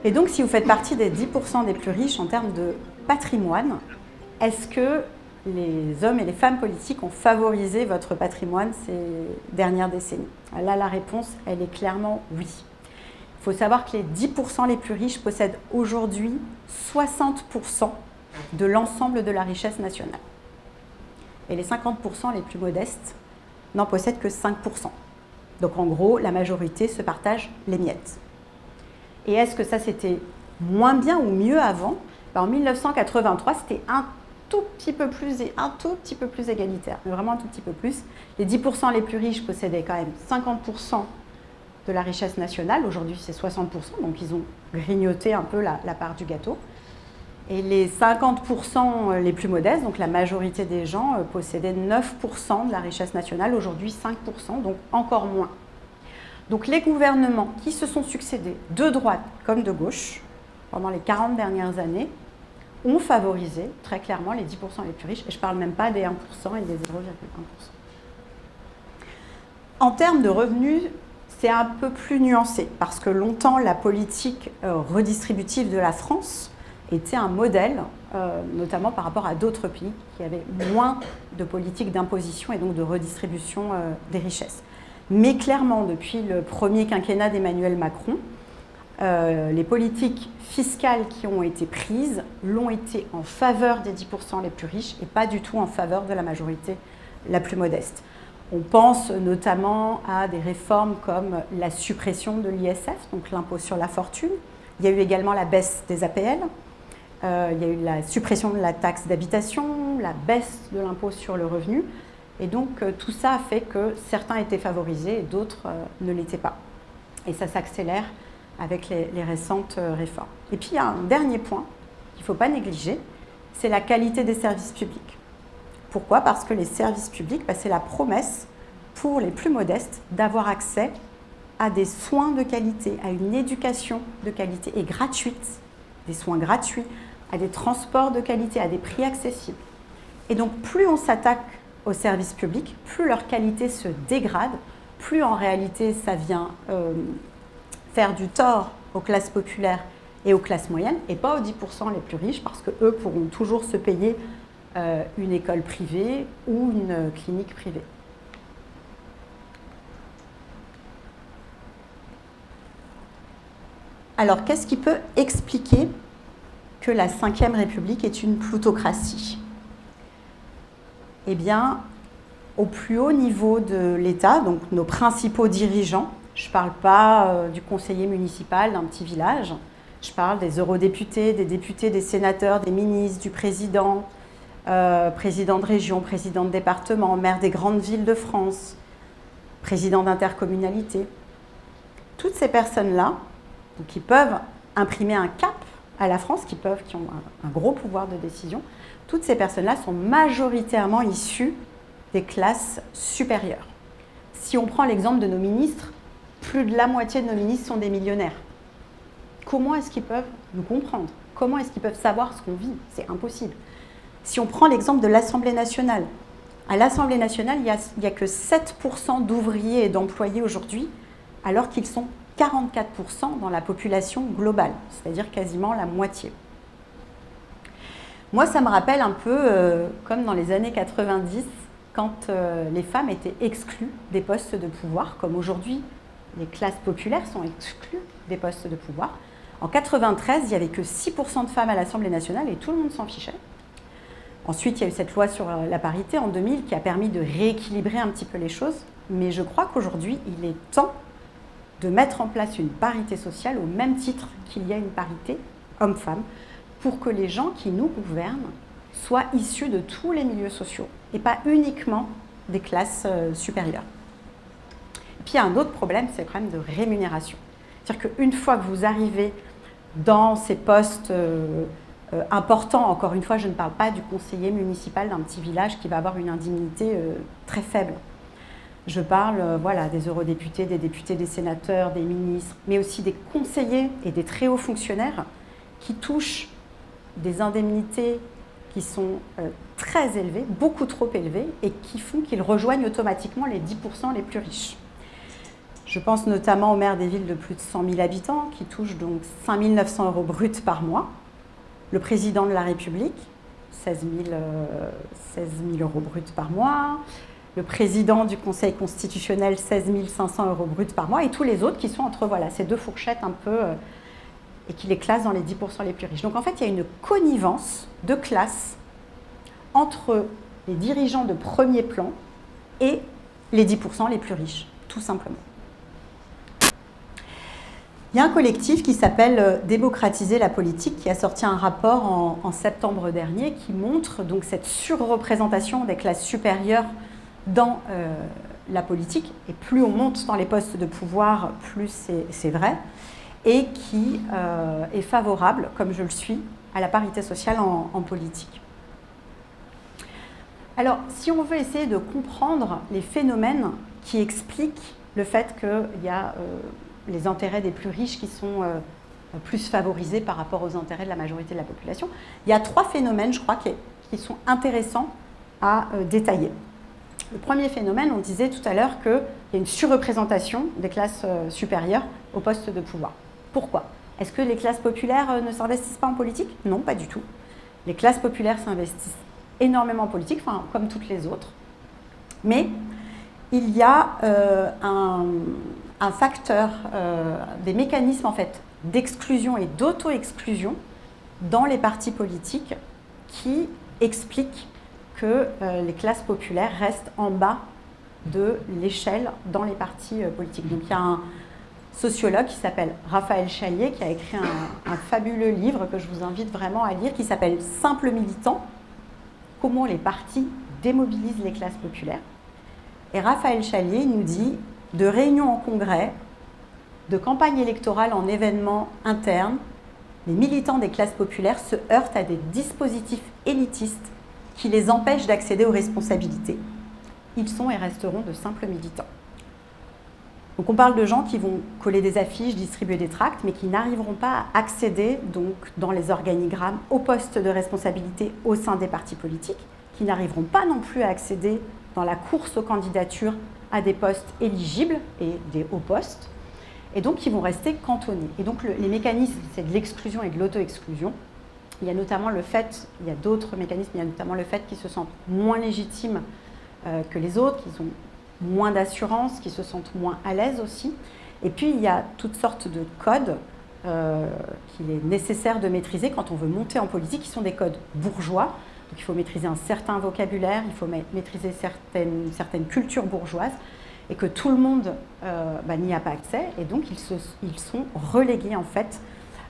Et donc, si vous faites partie des 10% des plus riches en termes de patrimoine, est-ce que les hommes et les femmes politiques ont favorisé votre patrimoine ces dernières décennies? Là, la réponse, elle est clairement oui. Il faut savoir que les 10% les plus riches possèdent aujourd'hui 60% de l'ensemble de la richesse nationale. Et les 50% les plus modestes n'en possèdent que 5%. Donc en gros, la majorité se partage les miettes. Et est-ce que ça c'était moins bien ou mieux avant? En 1983, c'était un tout petit peu plus égalitaire, mais vraiment un tout petit peu plus. Les 10% les plus riches possédaient quand même 50% de la richesse nationale. Aujourd'hui, c'est 60%, donc ils ont grignoté un peu la part du gâteau. Et les 50% les plus modestes, donc la majorité des gens, possédaient 9% de la richesse nationale. Aujourd'hui, 5%, donc encore moins. Donc les gouvernements qui se sont succédés, de droite comme de gauche, pendant les 40 dernières années, ont favorisé très clairement les 10% les plus riches, et je ne parle même pas des 1% et des 0,1%. En termes de revenus, c'est un peu plus nuancé, parce que longtemps, la politique redistributive de la France était un modèle, notamment par rapport à d'autres pays qui avaient moins de politique d'imposition et donc de redistribution des richesses. Mais clairement, depuis le premier quinquennat d'Emmanuel Macron, les politiques fiscales qui ont été prises l'ont été en faveur des 10% les plus riches et pas du tout en faveur de la majorité la plus modeste. On pense notamment à des réformes comme la suppression de l'ISF, donc l'impôt sur la fortune. Il y a eu également la baisse des APL. Il y a eu la suppression de la taxe d'habitation, la baisse de l'impôt sur le revenu. Et donc tout ça a fait que certains étaient favorisés et d'autres ne l'étaient pas. Et ça s'accélère avec les récentes réformes. Et puis il y a un dernier point qu'il ne faut pas négliger, c'est la qualité des services publics. Pourquoi? Parce que les services publics, c'est la promesse pour les plus modestes d'avoir accès à des soins de qualité, à une éducation de qualité et gratuite, des soins gratuits, à des transports de qualité, à des prix accessibles. Et donc plus on s'attaque aux services publics, plus leur qualité se dégrade, plus en réalité ça vient faire du tort aux classes populaires et aux classes moyennes, et pas aux 10% les plus riches, parce qu'eux pourront toujours se payer une école privée ou une clinique privée. Alors, qu'est-ce qui peut expliquer que la Ve République est une plutocratie? Eh bien, au plus haut niveau de l'État, donc nos principaux dirigeants, je ne parle pas du conseiller municipal d'un petit village, je parle des eurodéputés, des députés, des sénateurs, des ministres, du président, président de région, président de département, maire des grandes villes de France, président d'intercommunalité. Toutes ces personnes-là, qui peuvent imprimer un cap à la France, qui ont un gros pouvoir de décision, toutes ces personnes-là sont majoritairement issues des classes supérieures. Si on prend l'exemple de nos ministres, plus de la moitié de nos ministres sont des millionnaires. Comment est-ce qu'ils peuvent nous comprendre? Comment est-ce qu'ils peuvent savoir ce qu'on vit? C'est impossible. Si on prend l'exemple de l'Assemblée nationale, à l'Assemblée nationale, il n'y a que 7% d'ouvriers et d'employés aujourd'hui, alors qu'ils sont 44% dans la population globale, c'est-à-dire quasiment la moitié. Moi, ça me rappelle un peu comme dans les années 90, quand les femmes étaient exclues des postes de pouvoir, comme aujourd'hui, les classes populaires sont exclues des postes de pouvoir. En 93, il n'y avait que 6% de femmes à l'Assemblée nationale et tout le monde s'en fichait. Ensuite, il y a eu cette loi sur la parité en 2000 qui a permis de rééquilibrer un petit peu les choses. Mais je crois qu'aujourd'hui, il est temps de mettre en place une parité sociale au même titre qu'il y a une parité homme-femme pour que les gens qui nous gouvernent soient issus de tous les milieux sociaux et pas uniquement des classes supérieures. Et puis il y a un autre problème, c'est le problème de rémunération. C'est-à-dire qu'une fois que vous arrivez dans ces postes importants, encore une fois, je ne parle pas du conseiller municipal d'un petit village qui va avoir une indemnité très faible. Je parle des eurodéputés, des députés, des sénateurs, des ministres, mais aussi des conseillers et des très hauts fonctionnaires qui touchent des indemnités qui sont très élevées, beaucoup trop élevées, et qui font qu'ils rejoignent automatiquement les 10% les plus riches. Je pense notamment aux maires des villes de plus de 100 000 habitants qui touchent donc 5 900 euros bruts par mois. Le président de la République, 16 000 euros bruts par mois. Le président du Conseil constitutionnel, 16 500 euros bruts par mois. Et tous les autres qui sont entre ces deux fourchettes un peu et qui les classent dans les 10% les plus riches. Donc en fait, il y a une connivence de classe entre les dirigeants de premier plan et les 10% les plus riches, tout simplement. Il y a un collectif qui s'appelle Démocratiser la politique qui a sorti un rapport en septembre dernier qui montre donc cette surreprésentation des classes supérieures dans la politique. Et plus on monte dans les postes de pouvoir, plus c'est vrai. Et qui est favorable, comme je le suis, à la parité sociale en politique. Alors, si on veut essayer de comprendre les phénomènes qui expliquent le fait qu'il y a les intérêts des plus riches qui sont plus favorisés par rapport aux intérêts de la majorité de la population, il y a 3 phénomènes, je crois, qui sont intéressants à détailler. Le premier phénomène, on disait tout à l'heure qu'il y a une surreprésentation des classes supérieures au poste de pouvoir. Pourquoi? Est-ce que les classes populaires ne s'investissent pas en politique? Non, pas du tout. Les classes populaires s'investissent énormément en politique, enfin, comme toutes les autres. Mais il y a un facteur, des mécanismes en fait, d'exclusion et d'auto-exclusion dans les partis politiques qui expliquent que les classes populaires restent en bas de l'échelle dans les partis politiques. Donc il y a un sociologue qui s'appelle Raphaël Chalier qui a écrit un fabuleux livre que je vous invite vraiment à lire qui s'appelle « Simple militant, comment les partis démobilisent les classes populaires ». Et Raphaël Chalier nous dit « De réunion en congrès, de campagne électorale en événements internes, les militants des classes populaires se heurtent à des dispositifs élitistes qui les empêchent d'accéder aux responsabilités. Ils sont et resteront de simples militants. » Donc on parle de gens qui vont coller des affiches, distribuer des tracts, mais qui n'arriveront pas à accéder donc, dans les organigrammes aux postes de responsabilité au sein des partis politiques, qui n'arriveront pas non plus à accéder dans la course aux candidatures à des postes éligibles et des hauts postes, et donc qui vont rester cantonnés. Et donc les mécanismes, c'est de l'exclusion et de l'auto-exclusion. Il y a notamment le fait, il y a d'autres mécanismes, il y a notamment le fait qu'ils se sentent moins légitimes que les autres, qu'ils ont moins d'assurance, qu'ils se sentent moins à l'aise aussi. Et puis, il y a toutes sortes de codes qu'il est nécessaire de maîtriser quand on veut monter en politique, qui sont des codes bourgeois. Donc, il faut maîtriser un certain vocabulaire, il faut maîtriser certaines cultures bourgeoises, et que tout le monde n'y a pas accès. Et donc, ils sont relégués, en fait,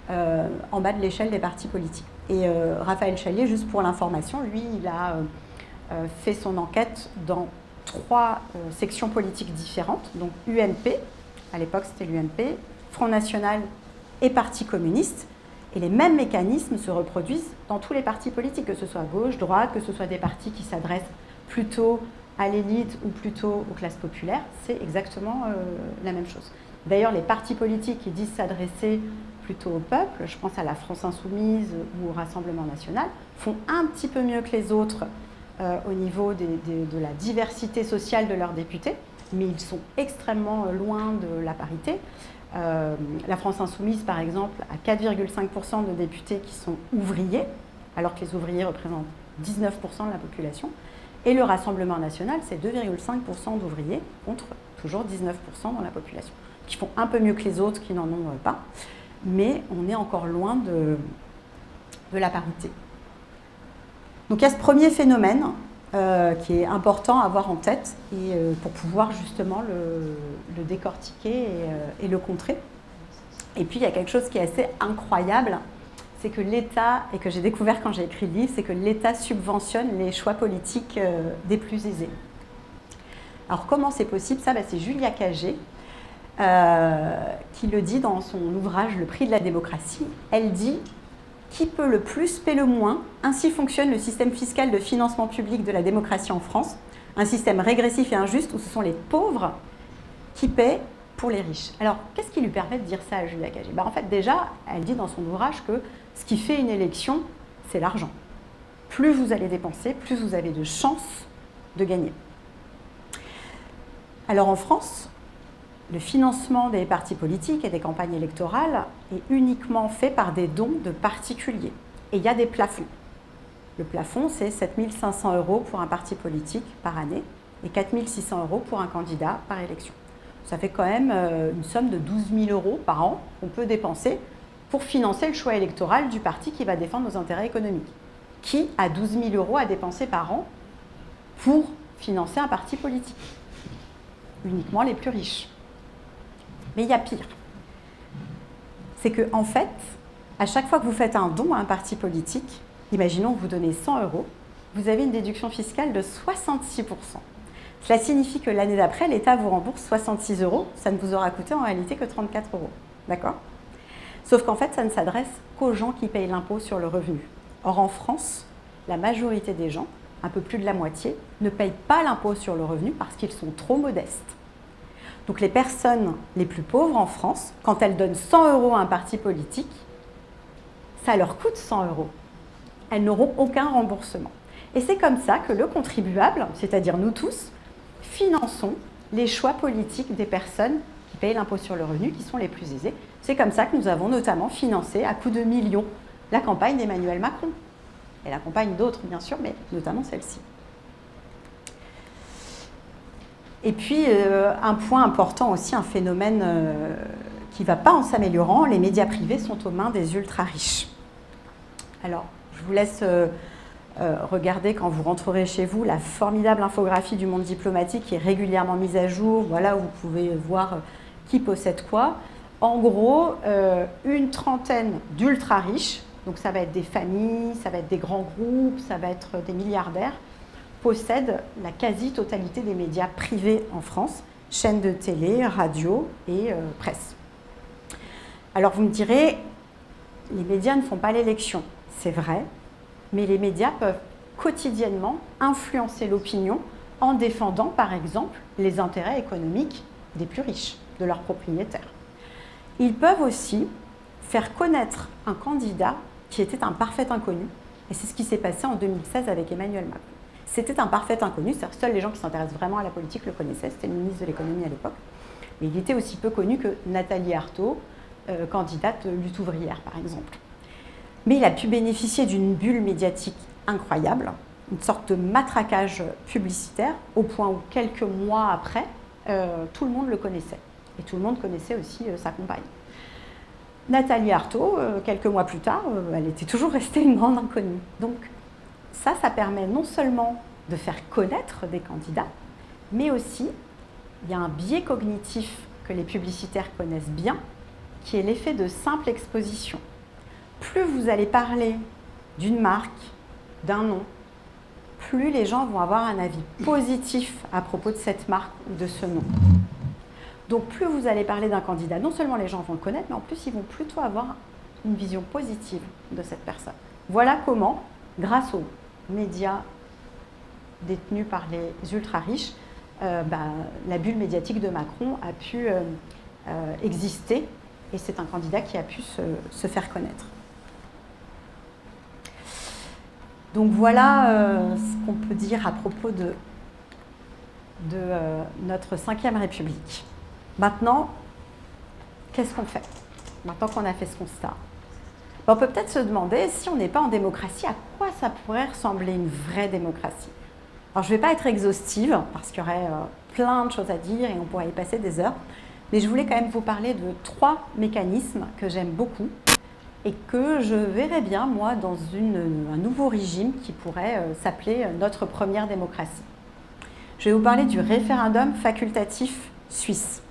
en bas de l'échelle des partis politiques. Et Raphaël Chalier, juste pour l'information, lui, il a fait son enquête dans 3 sections politiques différentes, donc UMP, à l'époque c'était l'UMP, Front National et Parti communiste, et les mêmes mécanismes se reproduisent dans tous les partis politiques, que ce soit gauche, droite, que ce soit des partis qui s'adressent plutôt à l'élite ou plutôt aux classes populaires, c'est exactement la même chose. D'ailleurs, les partis politiques qui disent s'adresser plutôt au peuple, je pense à la France Insoumise ou au Rassemblement National, font un petit peu mieux que les autres au niveau de la diversité sociale de leurs députés, mais ils sont extrêmement loin de la parité. La France Insoumise, par exemple, a 4,5% de députés qui sont ouvriers, alors que les ouvriers représentent 19% de la population. Et le Rassemblement National, c'est 2,5% d'ouvriers contre toujours 19% dans la population. Qui font un peu mieux que les autres qui n'en ont pas, mais on est encore loin de la parité. Donc il y a ce premier phénomène qui est important à avoir en tête et, pour pouvoir justement le décortiquer et le contrer. Et puis il y a quelque chose qui est assez incroyable, c'est que l'État, et que j'ai découvert quand j'ai écrit le livre, c'est que l'État subventionne les choix politiques des plus aisés. Alors comment c'est possible? Ça, c'est Julia Cagé qui le dit dans son ouvrage « Le prix de la démocratie ». Elle dit « Qui peut le plus paie le moins, ainsi fonctionne le système fiscal de financement public de la démocratie en France, un système régressif et injuste où ce sont les pauvres qui paient pour les riches. » Alors, qu'est-ce qui lui permet de dire ça à Julia Cagé? En fait, déjà, elle dit dans son ouvrage que ce qui fait une élection, c'est l'argent. Plus vous allez dépenser, plus vous avez de chances de gagner. Alors en France, le financement des partis politiques et des campagnes électorales est uniquement fait par des dons de particuliers. Et il y a des plafonds. Le plafond, c'est 7 500 € pour un parti politique par année et 4 600 € pour un candidat par élection. Ça fait quand même une somme de 12 000 € par an qu'on peut dépenser pour financer le choix électoral du parti qui va défendre nos intérêts économiques. Qui a 12 000 € à dépenser par an pour financer un parti politique? Uniquement les plus riches. Mais il y a pire. C'est que, en fait, à chaque fois que vous faites un don à un parti politique, imaginons que vous donnez 100 €, vous avez une déduction fiscale de 66%. Cela signifie que l'année d'après, l'État vous rembourse 66 €. Ça ne vous aura coûté en réalité que 34 €. D'accord? Sauf qu'en fait, ça ne s'adresse qu'aux gens qui payent l'impôt sur le revenu. Or, en France, la majorité des gens, un peu plus de la moitié, ne payent pas l'impôt sur le revenu parce qu'ils sont trop modestes. Donc les personnes les plus pauvres en France, quand elles donnent 100 € à un parti politique, ça leur coûte 100 €. Elles n'auront aucun remboursement. Et c'est comme ça que le contribuable, c'est-à-dire nous tous, finançons les choix politiques des personnes qui payent l'impôt sur le revenu, qui sont les plus aisées. C'est comme ça que nous avons notamment financé à coups de millions la campagne d'Emmanuel Macron. Et la campagne d'autres, bien sûr, mais notamment celle-ci. Et puis, un point important aussi, un phénomène qui ne va pas en s'améliorant, les médias privés sont aux mains des ultra-riches. Alors, je vous laisse regarder quand vous rentrerez chez vous la formidable infographie du Monde diplomatique qui est régulièrement mise à jour. Voilà où vous pouvez voir qui possède quoi. En gros, une trentaine d'ultra-riches, donc ça va être des familles, ça va être des grands groupes, ça va être des milliardaires, possèdent la quasi-totalité des médias privés en France, chaînes de télé, radio et presse. Alors vous me direz, les médias ne font pas l'élection, c'est vrai, mais les médias peuvent quotidiennement influencer l'opinion en défendant par exemple les intérêts économiques des plus riches, de leurs propriétaires. Ils peuvent aussi faire connaître un candidat qui était un parfait inconnu, et c'est ce qui s'est passé en 2016 avec Emmanuel Macron. C'était un parfait inconnu, c'est-à-dire que seuls les gens qui s'intéressent vraiment à la politique le connaissaient, c'était le ministre de l'économie à l'époque, mais il était aussi peu connu que Nathalie Arthaud, candidate lutte ouvrière par exemple. Mais il a pu bénéficier d'une bulle médiatique incroyable, une sorte de matraquage publicitaire, au point où quelques mois après, tout le monde le connaissait. Et tout le monde connaissait aussi sa compagne. Nathalie Arthaud, quelques mois plus tard, elle était toujours restée une grande inconnue. Donc ça permet non seulement de faire connaître des candidats, mais aussi, il y a un biais cognitif que les publicitaires connaissent bien, qui est l'effet de simple exposition. Plus vous allez parler d'une marque, d'un nom, plus les gens vont avoir un avis positif à propos de cette marque ou de ce nom. Donc plus vous allez parler d'un candidat, non seulement les gens vont le connaître, mais en plus ils vont plutôt avoir une vision positive de cette personne. Voilà comment, grâce aux médias détenus par les ultra-riches, la bulle médiatique de Macron a pu exister, et c'est un candidat qui a pu se faire connaître. Donc voilà ce qu'on peut dire à propos de notre 5e République. Maintenant, qu'est-ce qu'on fait? Maintenant qu'on a fait ce constat, on peut peut-être se demander, si on n'est pas en démocratie, à quoi ça pourrait ressembler une vraie démocratie? Alors je ne vais pas être exhaustive, parce qu'il y aurait plein de choses à dire et on pourrait y passer des heures, mais je voulais quand même vous parler de 3 mécanismes que j'aime beaucoup et que je verrais bien, moi, dans un nouveau régime qui pourrait s'appeler notre première démocratie. Je vais vous parler du référendum facultatif suisse.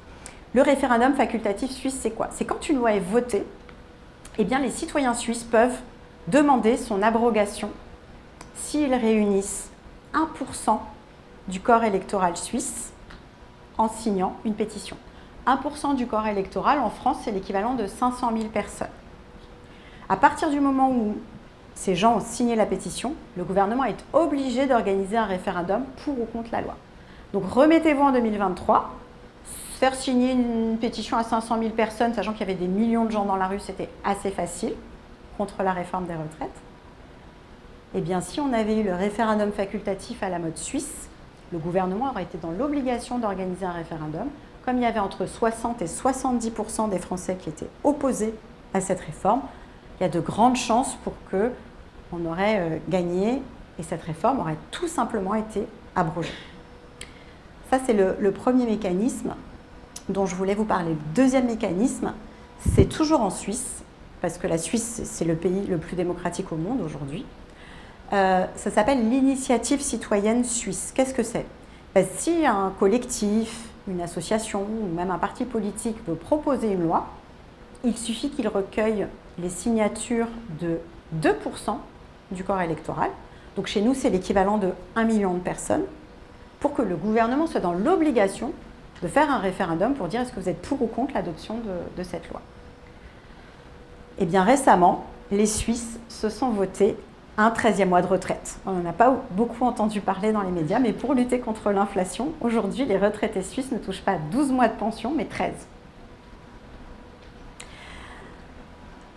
Le référendum facultatif suisse, c'est quoi? C'est quand une loi est votée, eh bien, les citoyens suisses peuvent demander son abrogation s'ils réunissent 1% du corps électoral suisse en signant une pétition. 1% du corps électoral en France, c'est l'équivalent de 500 000 personnes. À partir du moment où ces gens ont signé la pétition, le gouvernement est obligé d'organiser un référendum pour ou contre la loi. Donc remettez-vous en 2023, faire signer une pétition à 500 000 personnes, sachant qu'il y avait des millions de gens dans la rue, c'était assez facile, contre la réforme des retraites. Eh bien, si on avait eu le référendum facultatif à la mode suisse, le gouvernement aurait été dans l'obligation d'organiser un référendum. comme il y avait entre 60 et 70% des Français qui étaient opposés à cette réforme, il y a de grandes chances pour qu'on aurait gagné et cette réforme aurait tout simplement été abrogée. Ça, c'est le premier mécanisme dont je voulais vous parler. Le deuxième mécanisme, c'est toujours en Suisse, parce que la Suisse, c'est le pays le plus démocratique au monde aujourd'hui. Ça s'appelle l'initiative citoyenne suisse. Qu'est-ce que c'est? Si un collectif, une association ou même un parti politique veut proposer une loi, il suffit qu'il recueille les signatures de 2% du corps électoral. Donc chez nous, c'est l'équivalent de 1 million de personnes, pour que le gouvernement soit dans l'obligation de faire un référendum pour dire est-ce que vous êtes pour ou contre l'adoption de cette loi. Eh bien récemment, les Suisses se sont votés un 13e mois de retraite. On n'en a pas beaucoup entendu parler dans les médias, mais pour lutter contre l'inflation, aujourd'hui, les retraités suisses ne touchent pas 12 mois de pension, mais 13.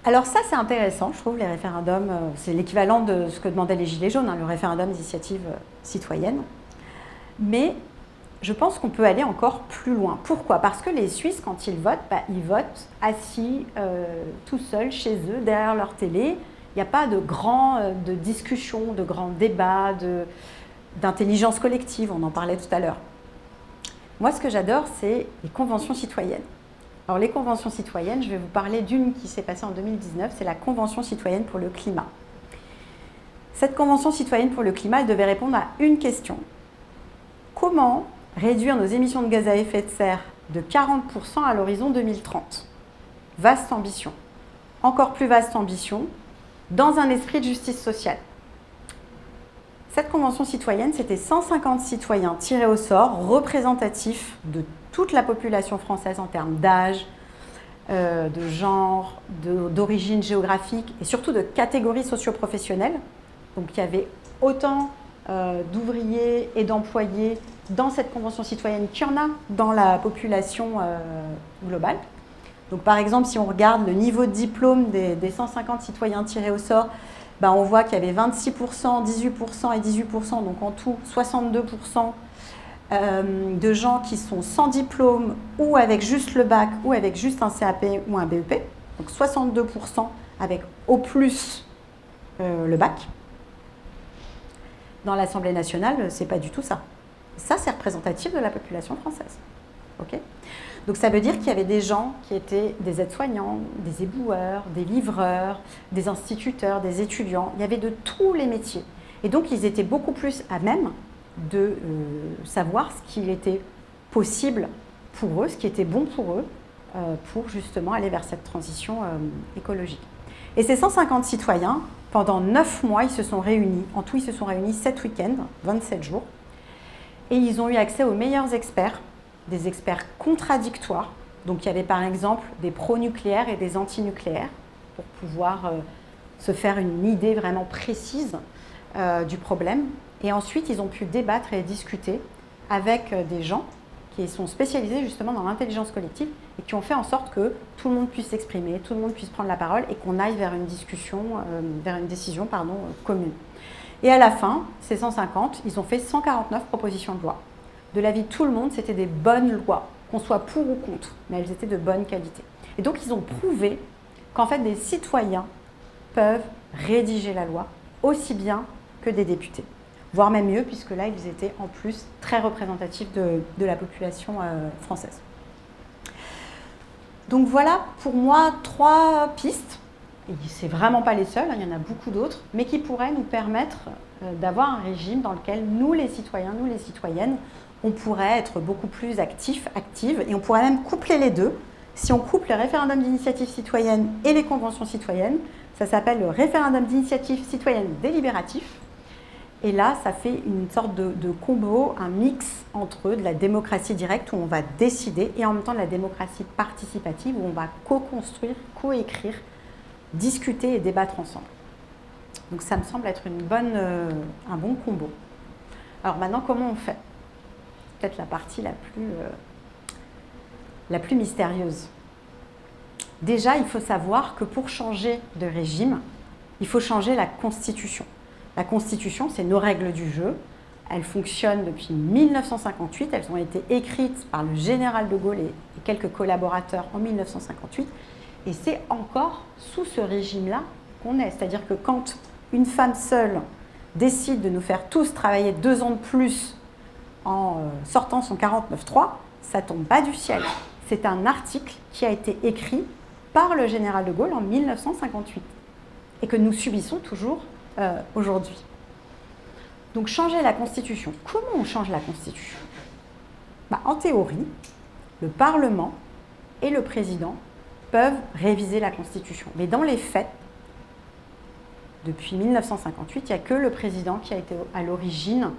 Alors ça, c'est intéressant, je trouve, les référendums, c'est l'équivalent de ce que demandaient les Gilets jaunes, le référendum d'initiative citoyenne. Mais je pense qu'on peut aller encore plus loin. Pourquoi? Parce que les Suisses, quand ils votent assis, tout seuls, chez eux, derrière leur télé. Il n'y a pas de discussion, de grands débats, d'intelligence collective, on en parlait tout à l'heure. Moi, ce que j'adore, c'est les conventions citoyennes. Alors, les conventions citoyennes, je vais vous parler d'une qui s'est passée en 2019, c'est la Convention citoyenne pour le climat. Cette Convention citoyenne pour le climat, elle devait répondre à une question. Comment réduire nos émissions de gaz à effet de serre de 40% à l'horizon 2030? Vaste ambition. Encore plus vaste ambition, dans un esprit de justice sociale. Cette convention citoyenne, c'était 150 citoyens tirés au sort, représentatifs de toute la population française en termes d'âge, de genre, d'origine géographique et surtout de catégories socio-professionnelles. Donc il y avait autant d'ouvriers et d'employés dans cette convention citoyenne qu'il y en a dans la population globale. Donc par exemple, si on regarde le niveau de diplôme des 150 citoyens tirés au sort, on voit qu'il y avait 26%, 18% et 18%, donc en tout 62% de gens qui sont sans diplôme ou avec juste le bac ou avec juste un CAP ou un BEP. Donc 62% avec au plus le bac. Dans l'Assemblée nationale, ce n'est pas du tout ça. Ça, c'est représentatif de la population française. Okay. Donc ça veut dire qu'il y avait des gens qui étaient des aides-soignants, des éboueurs, des livreurs, des instituteurs, des étudiants. Il y avait de tous les métiers. Et donc ils étaient beaucoup plus à même de savoir ce qu'il était possible pour eux, ce qui était bon pour eux, pour justement aller vers cette transition écologique. Et ces 150 citoyens, pendant 9 mois, ils se sont réunis. En tout, ils se sont réunis 7 week-ends, 27 jours. Et ils ont eu accès aux meilleurs experts, des experts contradictoires. Donc il y avait par exemple des pro-nucléaires et des anti-nucléaires pour pouvoir se faire une idée vraiment précise du problème. Et ensuite, ils ont pu débattre et discuter avec des gens qui sont spécialisés justement dans l'intelligence collective et qui ont fait en sorte que tout le monde puisse s'exprimer, tout le monde puisse prendre la parole et qu'on aille vers une discussion, vers une décision commune. Et à la fin, ces 150, ils ont fait 149 propositions de loi. De l'avis de tout le monde, c'était des bonnes lois, qu'on soit pour ou contre, mais elles étaient de bonne qualité. Et donc, ils ont prouvé qu'en fait, des citoyens peuvent rédiger la loi aussi bien que des députés. Voire même mieux, puisque là, ils étaient en plus très représentatifs de la population française. Donc voilà, pour moi, 3 pistes. Et c'est vraiment pas les seules, il y en a beaucoup d'autres, mais qui pourraient nous permettre d'avoir un régime dans lequel nous, les citoyens, nous, les citoyennes, on pourrait être beaucoup plus actifs, actives, et on pourrait même coupler les deux. Si on couple le référendum d'initiative citoyenne et les conventions citoyennes, ça s'appelle le référendum d'initiative citoyenne délibératif. Et là, ça fait une sorte de combo, un mix entre de la démocratie directe où on va décider et en même temps de la démocratie participative où on va co-construire, co-écrire, discuter et débattre ensemble. Donc ça me semble être un bon combo. Alors maintenant, comment on fait? Peut-être la partie la plus mystérieuse. Déjà, il faut savoir que pour changer de régime, il faut changer la Constitution. La Constitution, c'est nos règles du jeu. Elles fonctionnent depuis 1958. Elles ont été écrites par le général de Gaulle et quelques collaborateurs en 1958. Et c'est encore sous ce régime-là qu'on est. C'est-à-dire que quand une femme seule décide de nous faire tous travailler 2 ans de plus en sortant son 49.3, ça tombe pas du ciel. C'est un article qui a été écrit par le général de Gaulle en 1958 et que nous subissons toujours aujourd'hui. Donc changer la Constitution. Comment on change la Constitution? En théorie, le Parlement et le Président peuvent réviser la Constitution. Mais dans les faits, depuis 1958, il n'y a que le Président qui a été à l'origine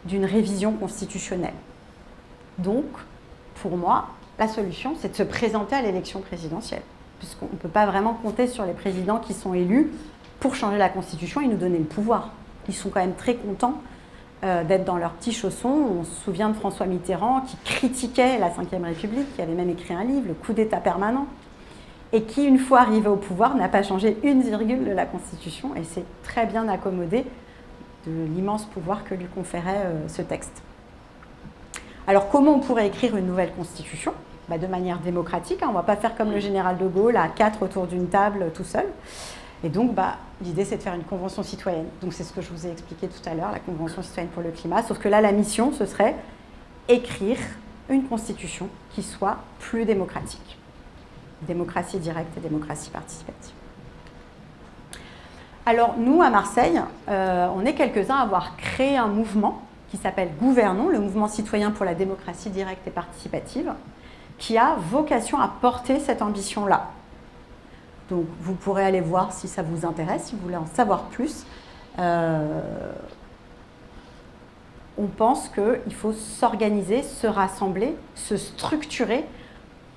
d'une révision constitutionnelle. Donc, pour moi, la solution, c'est de se présenter à l'élection présidentielle, puisqu'on ne peut pas vraiment compter sur les présidents qui sont élus pour changer la Constitution et nous donner le pouvoir. Ils sont quand même très contents d'être dans leurs petits chaussons. On se souvient de François Mitterrand qui critiquait la Ve République, qui avait même écrit un livre, Le coup d'État permanent, et qui, une fois arrivé au pouvoir, n'a pas changé une virgule de la Constitution et s'est très bien accommodé de l'immense pouvoir que lui conférait ce texte. Alors, comment on pourrait écrire une nouvelle Constitution? De manière démocratique, on ne va pas faire comme le général de Gaulle, à 4 autour d'une table, tout seul. Et donc, l'idée, c'est de faire une convention citoyenne. Donc, c'est ce que je vous ai expliqué tout à l'heure, la Convention citoyenne pour le climat. Sauf que là, la mission, ce serait écrire une Constitution qui soit plus démocratique. Démocratie directe et démocratie participative. Alors, nous, à Marseille, on est quelques-uns à avoir créé un mouvement qui s'appelle Gouvernons, le mouvement citoyen pour la démocratie directe et participative, qui a vocation à porter cette ambition-là. Donc, vous pourrez aller voir si ça vous intéresse, si vous voulez en savoir plus. On pense qu'il faut s'organiser, se rassembler, se structurer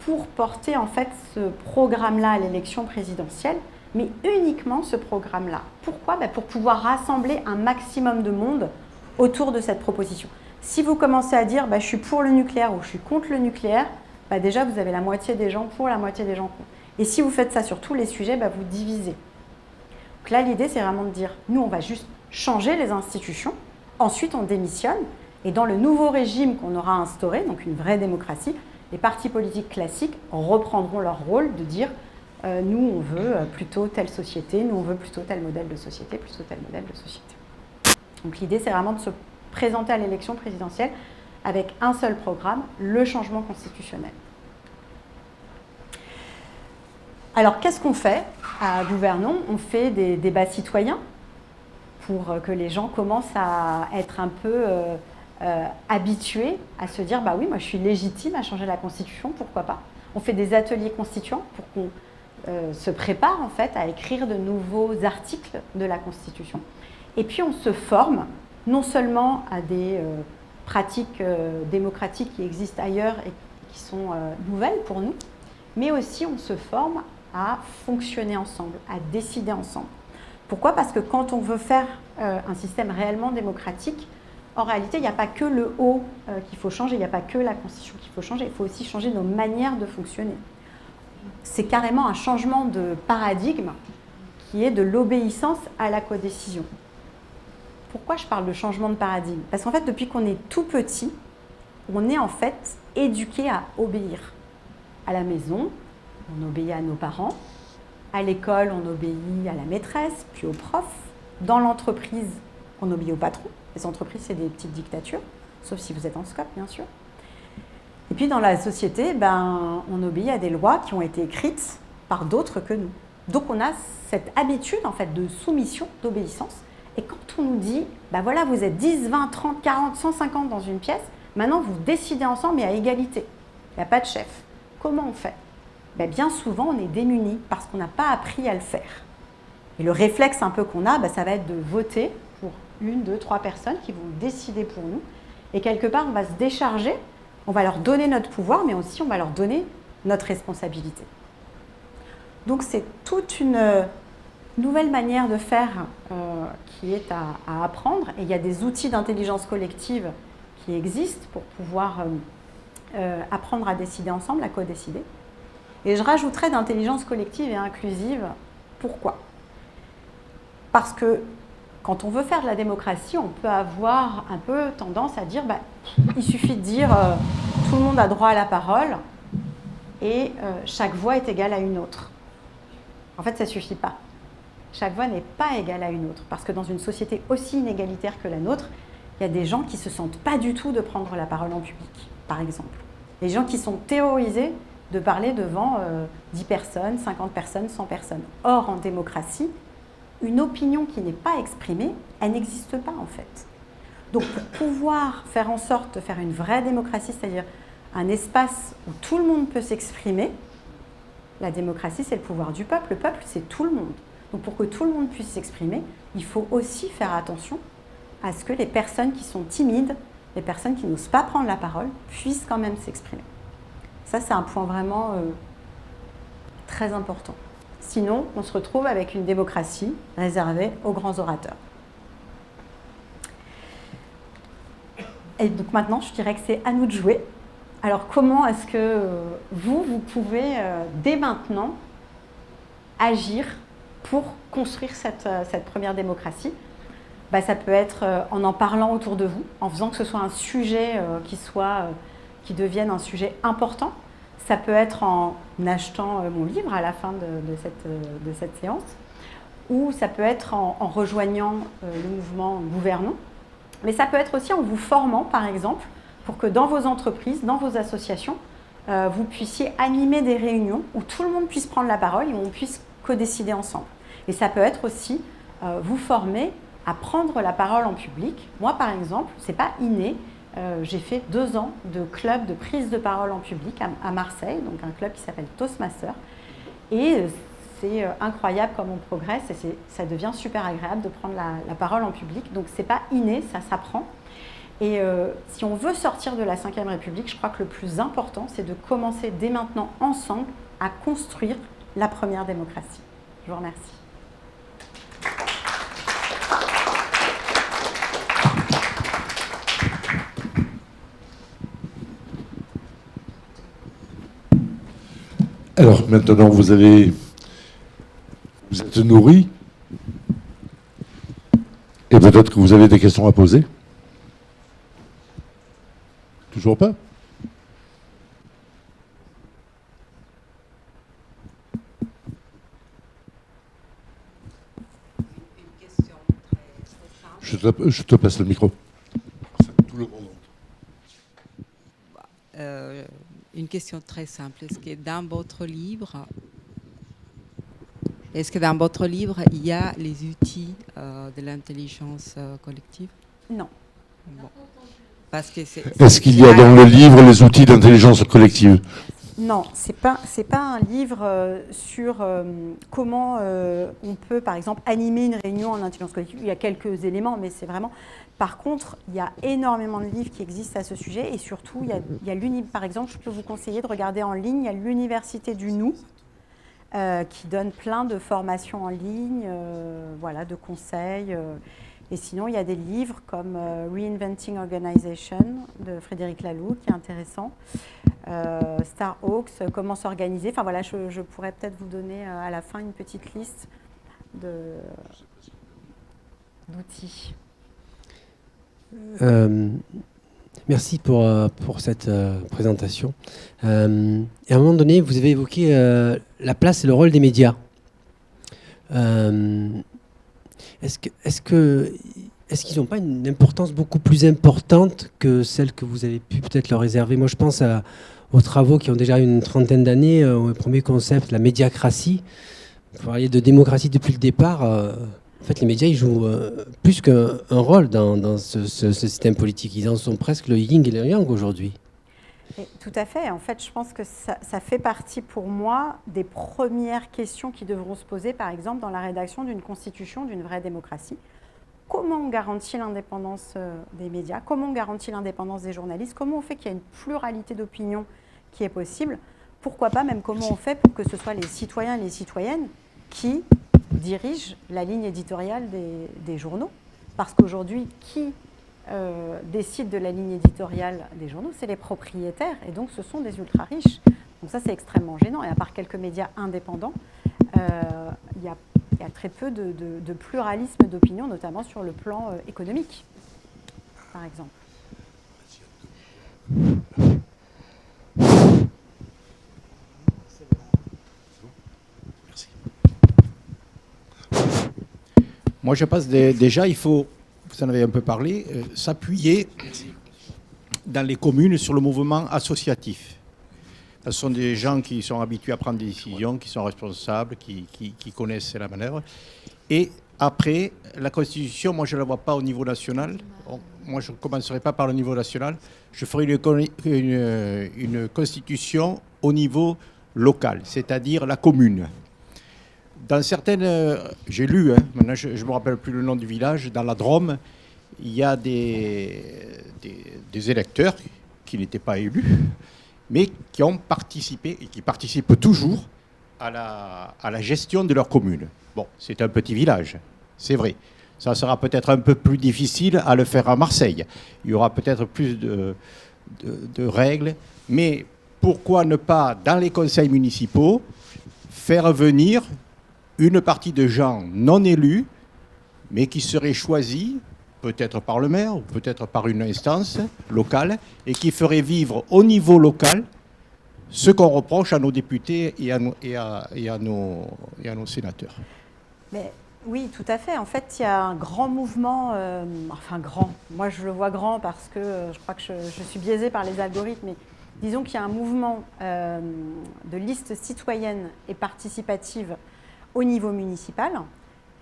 pour porter en fait ce programme-là à l'élection présidentielle, mais uniquement ce programme-là. Pourquoi? Pour pouvoir rassembler un maximum de monde autour de cette proposition. Si vous commencez à dire je suis pour le nucléaire ou je suis contre le nucléaire, déjà vous avez la moitié des gens pour, la moitié des gens contre. Et si vous faites ça sur tous les sujets, vous divisez. Donc là, l'idée, c'est vraiment de dire, nous, on va juste changer les institutions, ensuite on démissionne, et dans le nouveau régime qu'on aura instauré, donc une vraie démocratie, les partis politiques classiques reprendront leur rôle de dire, nous, on veut plutôt telle société, nous, on veut plutôt tel modèle de société, plutôt tel modèle de société. Donc l'idée, c'est vraiment de se présenter à l'élection présidentielle avec un seul programme, le changement constitutionnel. Alors, qu'est-ce qu'on fait à Gouvernons? On fait des débats citoyens pour que les gens commencent à être un peu habitués à se dire oui, moi je suis légitime à changer la Constitution, pourquoi pas. On fait des ateliers constituants pour qu'on se prépare en fait à écrire de nouveaux articles de la Constitution. Et puis on se forme non seulement à des pratiques démocratiques qui existent ailleurs et qui sont nouvelles pour nous, mais aussi on se forme à fonctionner ensemble, à décider ensemble. Pourquoi? Parce que quand on veut faire un système réellement démocratique, en réalité, il n'y a pas que le haut qu'il faut changer, il n'y a pas que la Constitution qu'il faut changer, il faut aussi changer nos manières de fonctionner. C'est carrément un changement de paradigme qui est de l'obéissance à la codécision. Pourquoi je parle de changement de paradigme? Parce qu'en fait, depuis qu'on est tout petit, on est en fait éduqué à obéir. À la maison, on obéit à nos parents. À l'école, on obéit à la maîtresse, puis au prof. Dans l'entreprise, on obéit au patron. Les entreprises, c'est des petites dictatures, sauf si vous êtes en SCOP, bien sûr. Et puis dans la société, on obéit à des lois qui ont été écrites par d'autres que nous. Donc on a cette habitude en fait de soumission, d'obéissance. Et quand on nous dit, voilà, vous êtes 10, 20, 30, 40, 150 dans une pièce, maintenant vous décidez ensemble mais à égalité. Il n'y a pas de chef. Comment on fait? Bien souvent, on est démunis parce qu'on n'a pas appris à le faire. Et le réflexe un peu qu'on a, ça va être de voter pour 1, 2, 3 personnes qui vont décider pour nous. Et quelque part, on va se décharger, on va leur donner notre pouvoir, mais aussi on va leur donner notre responsabilité. Donc c'est toute une nouvelle manière de faire qui est à apprendre. Et il y a des outils d'intelligence collective qui existent pour pouvoir apprendre à décider ensemble, à co-décider. Et je rajouterais d'intelligence collective et inclusive. Pourquoi? Parce que quand on veut faire de la démocratie, on peut avoir un peu tendance à dire il suffit de dire tout le monde a droit à la parole et chaque voix est égale à une autre. En fait, ça ne suffit pas. Chaque voix n'est pas égale à une autre, parce que dans une société aussi inégalitaire que la nôtre, il y a des gens qui ne se sentent pas du tout de prendre la parole en public, par exemple. Des gens qui sont terrorisés de parler devant 10 personnes, 50 personnes, 100 personnes. Or, en démocratie, une opinion qui n'est pas exprimée, elle n'existe pas en fait. Donc pour pouvoir faire en sorte de faire une vraie démocratie, c'est-à-dire un espace où tout le monde peut s'exprimer, la démocratie c'est le pouvoir du peuple, le peuple c'est tout le monde. Donc pour que tout le monde puisse s'exprimer, il faut aussi faire attention à ce que les personnes qui sont timides, les personnes qui n'osent pas prendre la parole, puissent quand même s'exprimer. Ça c'est un point vraiment très important. Sinon, on se retrouve avec une démocratie réservée aux grands orateurs. Et donc maintenant, je dirais que c'est à nous de jouer. Alors comment est-ce que vous pouvez dès maintenant agir pour construire cette première démocratie? Ça peut être en parlant autour de vous, en faisant que ce soit un sujet qui devienne un sujet important. Ça peut être en achetant mon livre à la fin de cette séance, ou ça peut être en rejoignant le mouvement Gouvernons, mais ça peut être aussi en vous formant, par exemple, pour que dans vos entreprises, dans vos associations, vous puissiez animer des réunions où tout le monde puisse prendre la parole et où on puisse co-décider ensemble. Et ça peut être aussi vous former à prendre la parole en public. Moi, par exemple, ce n'est pas inné. J'ai fait 2 ans de club de prise de parole en public à Marseille, donc un club qui s'appelle Toastmaster. Et c'est incroyable comme on progresse et ça devient super agréable de prendre la parole en public. Donc ce n'est pas inné, ça s'apprend. Et si on veut sortir de la Ve République, je crois que le plus important, c'est de commencer dès maintenant ensemble à construire la première démocratie. Je vous remercie. Alors maintenant, vous êtes nourri et peut-être que vous avez des questions à poser. Toujours pas? Je te passe le micro. Tout le monde. Une question très simple. Est-ce que dans votre livre, il y a les outils de l'intelligence collective? Non. Bon. Parce que Est-ce qu'il y a dans le livre les outils d'intelligence collective? Non, c'est pas un livre sur comment on peut, par exemple, animer une réunion en intelligence collective. Il y a quelques éléments, mais c'est vraiment... Par contre, il y a énormément de livres qui existent à ce sujet et surtout, il y a par exemple, je peux vous conseiller de regarder en ligne, il y a l'Université du Nous qui donne plein de formations en ligne, de conseils. Et sinon, il y a des livres comme Reinventing Organization de Frédéric Laloux, qui est intéressant. Star Hawks, comment s'organiser. Enfin voilà, je pourrais peut-être vous donner à la fin une petite liste d'outils. Merci pour cette présentation. Et à un moment donné, vous avez évoqué la place et le rôle des médias. Est-ce qu'ils n'ont pas une importance beaucoup plus importante que celle que vous avez pu peut-être leur réserver? Moi, je pense aux travaux qui ont déjà une trentaine d'années, au premier concept, la médiacratie. Vous parliez de démocratie depuis le départ. En fait, les médias, ils jouent plus qu'un rôle dans ce système politique. Ils en sont presque le yin et le yang aujourd'hui. Tout à fait. En fait, je pense que ça fait partie pour moi des premières questions qui devront se poser, par exemple, dans la rédaction d'une constitution, d'une vraie démocratie. Comment on garantit l'indépendance des médias? Comment on garantit l'indépendance des journalistes? Comment on fait qu'il y a une pluralité d'opinions qui est possible? Pourquoi pas même comment on fait pour que ce soit les citoyens et les citoyennes qui dirigent la ligne éditoriale des journaux? Parce qu'aujourd'hui, qui décide de la ligne éditoriale des journaux? C'est les propriétaires, et donc ce sont des ultra-riches. Donc ça, c'est extrêmement gênant. Et à part quelques médias indépendants, il y a il y a très peu de pluralisme d'opinion, notamment sur le plan économique, par exemple. Moi, je pense déjà, il faut, vous en avez un peu parlé, s'appuyer dans les communes sur le mouvement associatif. Ce sont des gens qui sont habitués à prendre des décisions, qui sont responsables, qui connaissent la manœuvre. Et après, la Constitution, moi, je ne la vois pas au niveau national. Bon, moi, je ne commencerai pas par le niveau national. Je ferai une Constitution au niveau local, c'est-à-dire la commune. Dans certaines, j'ai lu, maintenant je ne me rappelle plus le nom du village, dans la Drôme, il y a des électeurs qui n'étaient pas élus, mais qui ont participé et qui participent toujours à la gestion de leur commune. Bon, c'est un petit village, c'est vrai. Ça sera peut-être un peu plus difficile à le faire à Marseille. Il y aura peut-être plus de règles, mais pourquoi ne pas, dans les conseils municipaux, faire venir une partie de gens non élus, mais qui seraient choisis, peut-être par le maire, ou peut-être par une instance locale, et qui feraient vivre au niveau local ce qu'on reproche à nos députés et à nos sénateurs. Mais, oui, tout à fait. En fait, il y a un grand mouvement, enfin grand, moi je le vois grand parce que je crois que je suis biaisée par les algorithmes, mais disons qu'il y a un mouvement de listes citoyennes et participatives au niveau municipal,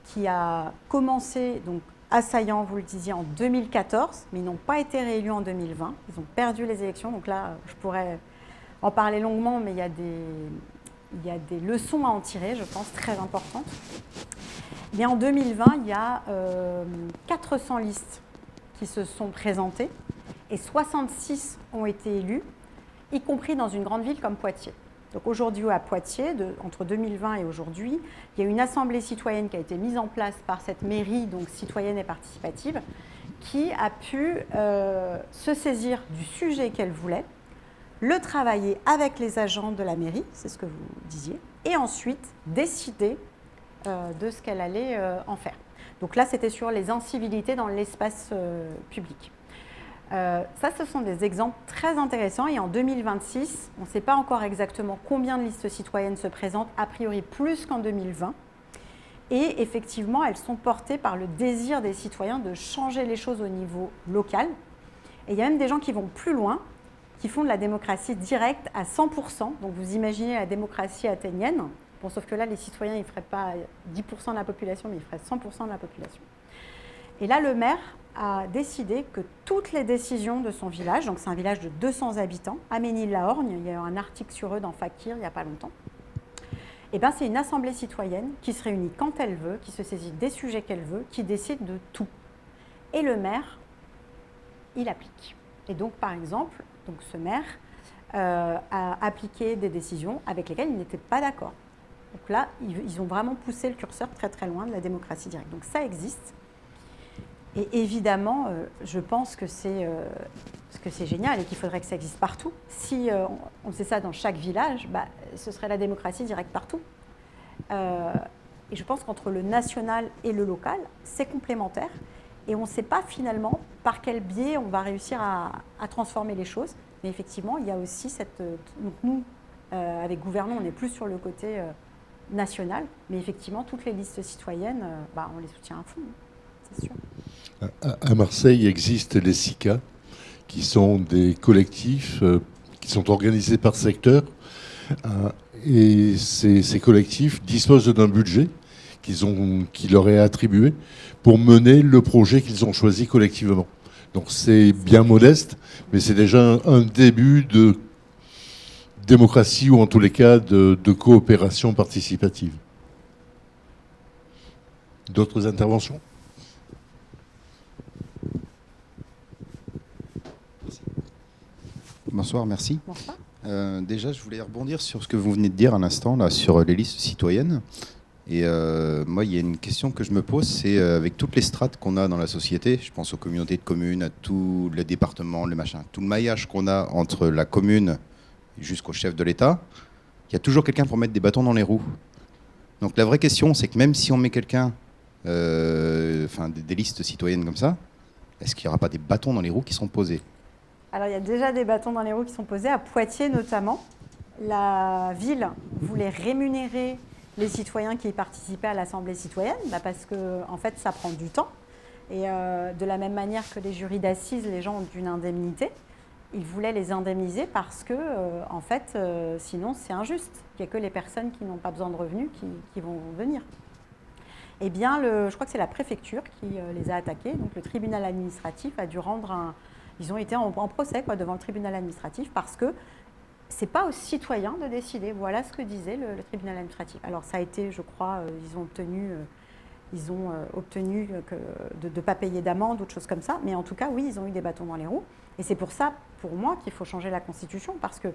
qui a commencé, donc assaillant, vous le disiez, en 2014, mais ils n'ont pas été réélus en 2020. Ils ont perdu les élections, donc là, je pourrais en parler longuement, mais il y a des leçons à en tirer, je pense, très importantes. Mais en 2020, il y a 400 listes qui se sont présentées, et 66 ont été élues, y compris dans une grande ville comme Poitiers. Donc aujourd'hui à Poitiers, entre 2020 et aujourd'hui, il y a une assemblée citoyenne qui a été mise en place par cette mairie, donc citoyenne et participative, qui a pu se saisir du sujet qu'elle voulait, le travailler avec les agents de la mairie, c'est ce que vous disiez, et ensuite décider de ce qu'elle allait en faire. Donc là, c'était sur les incivilités dans l'espace public. Ça, ce sont des exemples très intéressants. Et en 2026, on ne sait pas encore exactement combien de listes citoyennes se présentent, a priori plus qu'en 2020. Et effectivement, elles sont portées par le désir des citoyens de changer les choses au niveau local. Et il y a même des gens qui vont plus loin, qui font de la démocratie directe à 100%. Donc vous imaginez la démocratie athénienne. Bon, sauf que là, les citoyens, ils ne feraient pas 10% de la population, mais ils feraient 100% de la population. Et là, le maire a décidé que toutes les décisions de son village, donc c'est un village de 200 habitants, à Ménil-la-Orgne, il y a eu un article sur eux dans Fakir il n'y a pas longtemps, et bien c'est une assemblée citoyenne qui se réunit quand elle veut, qui se saisit des sujets qu'elle veut, qui décide de tout. Et le maire, il applique. Et donc, par exemple, donc ce maire a appliqué des décisions avec lesquelles il n'était pas d'accord. Donc là, ils ont vraiment poussé le curseur très très loin de la démocratie directe. Donc ça existe. Et évidemment, je pense que c'est génial et qu'il faudrait que ça existe partout. Si on faisait ça dans chaque village, bah, ce serait la démocratie directe partout. Et je pense qu'entre le national et le local, c'est complémentaire. Et on ne sait pas finalement par quel biais on va réussir à transformer les choses. Mais effectivement, il y a aussi cette... Donc nous, avec Gouvernement, on est plus sur le côté national. Mais effectivement, toutes les listes citoyennes, bah, on les soutient à fond, c'est sûr. À Marseille existent les SICA, qui sont des collectifs qui sont organisés par secteur. Et ces collectifs disposent d'un budget qui leur est attribué pour mener le projet qu'ils ont choisi collectivement. Donc c'est bien modeste, mais c'est déjà un début de démocratie ou en tous les cas de coopération participative. D'autres interventions ? Bonsoir, merci. Bonsoir. Déjà, je voulais rebondir sur ce que vous venez de dire à l'instant, là, sur les listes citoyennes. Et moi, il y a une question que je me pose, c'est avec toutes les strates qu'on a dans la société, je pense aux communautés de communes, à tous les départements, le machin, tout le maillage qu'on a entre la commune jusqu'au chef de l'État, il y a toujours quelqu'un pour mettre des bâtons dans les roues. Donc la vraie question, c'est que même si on met quelqu'un, des listes citoyennes comme ça, est-ce qu'il n'y aura pas des bâtons dans les roues qui seront posés? Alors, il y a déjà des bâtons dans les roues qui sont posés, à Poitiers notamment. La ville voulait rémunérer les citoyens qui participaient à l'Assemblée citoyenne, parce que, en fait, ça prend du temps. Et de la même manière que les jurys d'assises, les gens ont une indemnité, ils voulaient les indemniser parce que, sinon, c'est injuste. Il n'y a que les personnes qui n'ont pas besoin de revenus qui vont venir. Eh bien, je crois que c'est la préfecture qui les a attaqués. Donc, le tribunal administratif a dû rendre Ils ont été en procès devant le tribunal administratif parce que ce n'est pas aux citoyens de décider. Voilà ce que disait le tribunal administratif. Alors, ça a été, je crois, ils ont obtenu de ne pas payer d'amende ou de choses comme ça. Mais en tout cas, oui, ils ont eu des bâtons dans les roues. Et c'est pour ça, pour moi, qu'il faut changer la Constitution. Parce que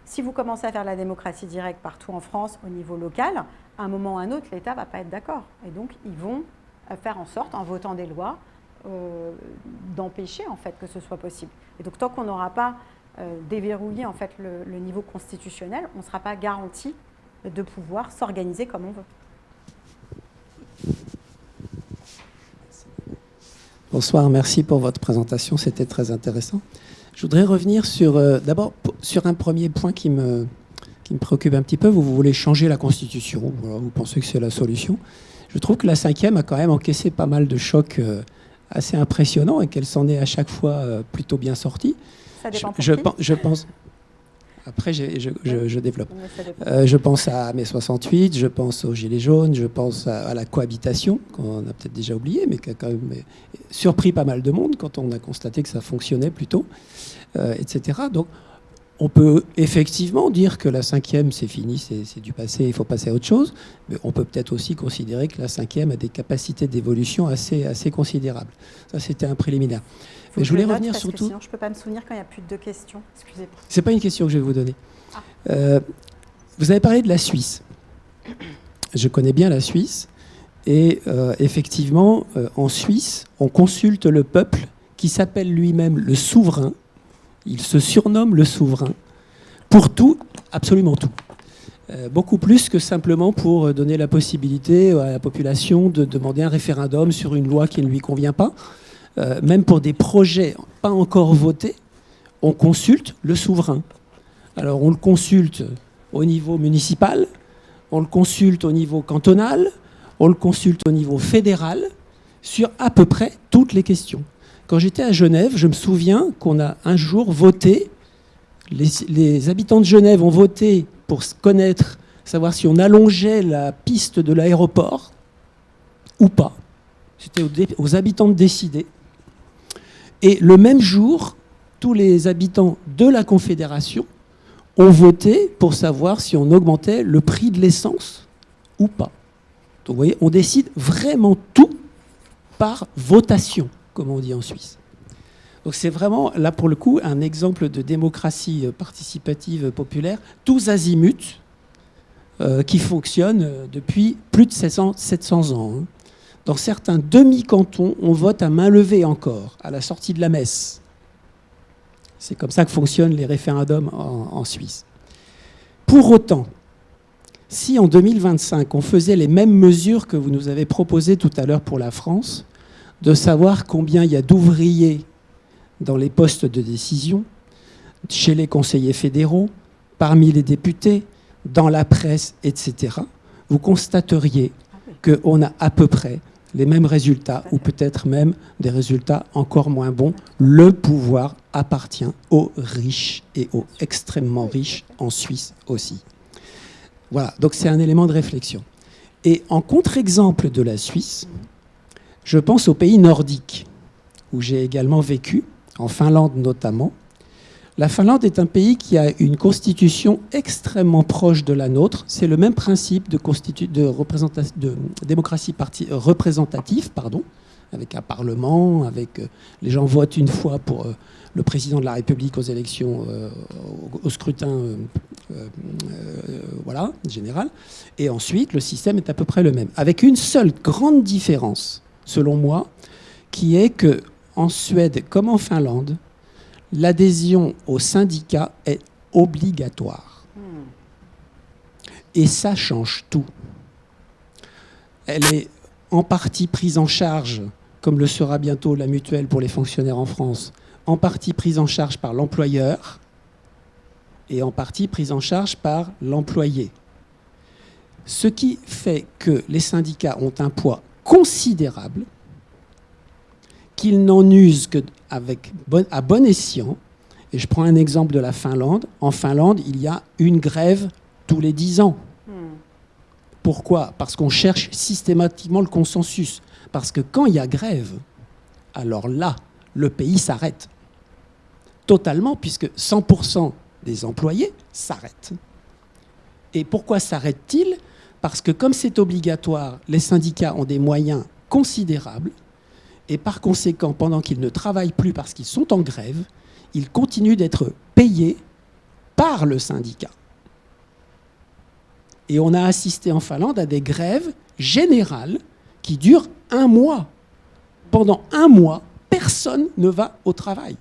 si vous commencez à faire la démocratie directe partout en France, au niveau local, à un moment ou à un autre, l'État ne va pas être d'accord. Et donc, ils vont faire en sorte, en votant des lois, d'empêcher en fait que ce soit possible. Et donc tant qu'on n'aura pas déverrouillé en fait le niveau constitutionnel, on ne sera pas garanti de pouvoir s'organiser comme on veut. Bonsoir, merci pour votre présentation, c'était très intéressant. Je voudrais revenir d'abord sur un premier point qui me préoccupe un petit peu. Vous voulez changer la Constitution, voilà, vous pensez que c'est la solution. Je trouve que la 5e a quand même encaissé pas mal de chocs assez impressionnant et qu'elle s'en est à chaque fois plutôt bien sortie. Ça dépend je pense. Après, je développe. Je pense à mai 68, je pense aux Gilets jaunes, je pense à la cohabitation, qu'on a peut-être déjà oublié, mais qui a quand même surpris pas mal de monde quand on a constaté que ça fonctionnait plutôt, etc. Donc, on peut effectivement dire que la 5e, c'est fini, c'est du passé, il faut passer à autre chose. Mais on peut peut-être aussi considérer que la 5e a des capacités d'évolution assez considérables. Ça, c'était un préliminaire. Mais je voulais revenir surtout... Sinon, je ne peux pas me souvenir quand il n'y a plus de questions. Excusez-moi. Ce n'est pas une question que je vais vous donner. Vous avez parlé de la Suisse. Je connais bien la Suisse. Et effectivement, en Suisse, on consulte le peuple qui s'appelle lui-même le souverain. Il se surnomme le souverain pour tout, absolument tout. Beaucoup plus que simplement pour donner la possibilité à la population de demander un référendum sur une loi qui ne lui convient pas. Même pour des projets pas encore votés, on consulte le souverain. Alors on le consulte au niveau municipal, on le consulte au niveau cantonal, on le consulte au niveau fédéral, sur à peu près toutes les questions. Quand j'étais à Genève, je me souviens qu'on a un jour voté, les habitants de Genève ont voté pour se connaître, savoir si on allongeait la piste de l'aéroport ou pas. C'était aux habitants de décider. Et le même jour, tous les habitants de la Confédération ont voté pour savoir si on augmentait le prix de l'essence ou pas. Donc vous voyez, on décide vraiment tout par votation, comme on dit en Suisse. Donc c'est vraiment, là pour le coup, un exemple de démocratie participative populaire, tous azimuts, qui fonctionne depuis plus de 700 ans. Hein. Dans certains demi-cantons, on vote à main levée encore, à la sortie de la messe. C'est comme ça que fonctionnent les référendums en Suisse. Pour autant, si en 2025, on faisait les mêmes mesures que vous nous avez proposées tout à l'heure pour la France, de savoir combien il y a d'ouvriers dans les postes de décision, chez les conseillers fédéraux, parmi les députés, dans la presse, etc., vous constateriez qu'on a à peu près les mêmes résultats, ou peut-être même des résultats encore moins bons. Le pouvoir appartient aux riches et aux extrêmement riches en Suisse aussi. Voilà, donc c'est un élément de réflexion. Et en contre-exemple de la Suisse, je pense aux pays nordiques, où j'ai également vécu, en Finlande notamment. La Finlande est un pays qui a une constitution extrêmement proche de la nôtre. C'est le même principe de démocratie représentative, avec un parlement, avec les gens votent une fois pour le président de la République aux élections, au scrutin général. Et ensuite, le système est à peu près le même. Avec une seule grande différence, selon moi, qui est qu'en Suède comme en Finlande, l'adhésion au syndicat est obligatoire. Et ça change tout. elle est en partie prise en charge, comme le sera bientôt la mutuelle pour les fonctionnaires en France, en partie prise en charge par l'employeur et en partie prise en charge par l'employé. Ce qui fait que les syndicats ont un poids considérable, qu'ils n'en usent à bon escient. Et je prends un exemple de la Finlande. En Finlande, il y a une grève tous les 10 ans. Pourquoi ? Parce qu'on cherche systématiquement le consensus. Parce que quand il y a grève, alors là, le pays s'arrête. Totalement, puisque 100% des employés s'arrêtent. Et pourquoi s'arrêtent-ils ? Parce que comme c'est obligatoire, les syndicats ont des moyens considérables. Et par conséquent, pendant qu'ils ne travaillent plus parce qu'ils sont en grève, ils continuent d'être payés par le syndicat. Et on a assisté en Finlande à des grèves générales qui durent 1 mois. Pendant 1 mois, personne ne va au travail.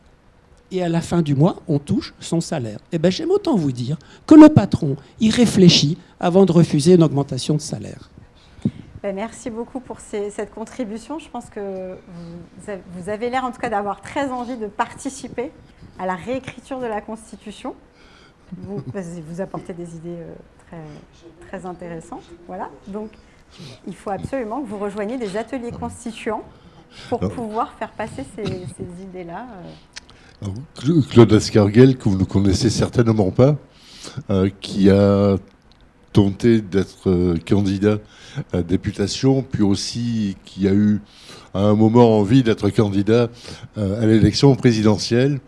Et à la fin du mois, on touche son salaire. Eh bien, j'aime autant vous dire que le patron, il réfléchit avant de refuser une augmentation de salaire. Merci beaucoup pour cette contribution. Je pense que vous avez l'air en tout cas d'avoir très envie de participer à la réécriture de la Constitution. Vous apportez des idées très intéressantes. Voilà. Donc, il faut absolument que vous rejoigniez des ateliers constituants pour pouvoir faire passer ces idées-là. Claude Escarguel, que vous ne connaissez certainement pas, qui a tenté d'être candidat à la députation, puis aussi qui a eu à un moment envie d'être candidat à l'élection présidentielle,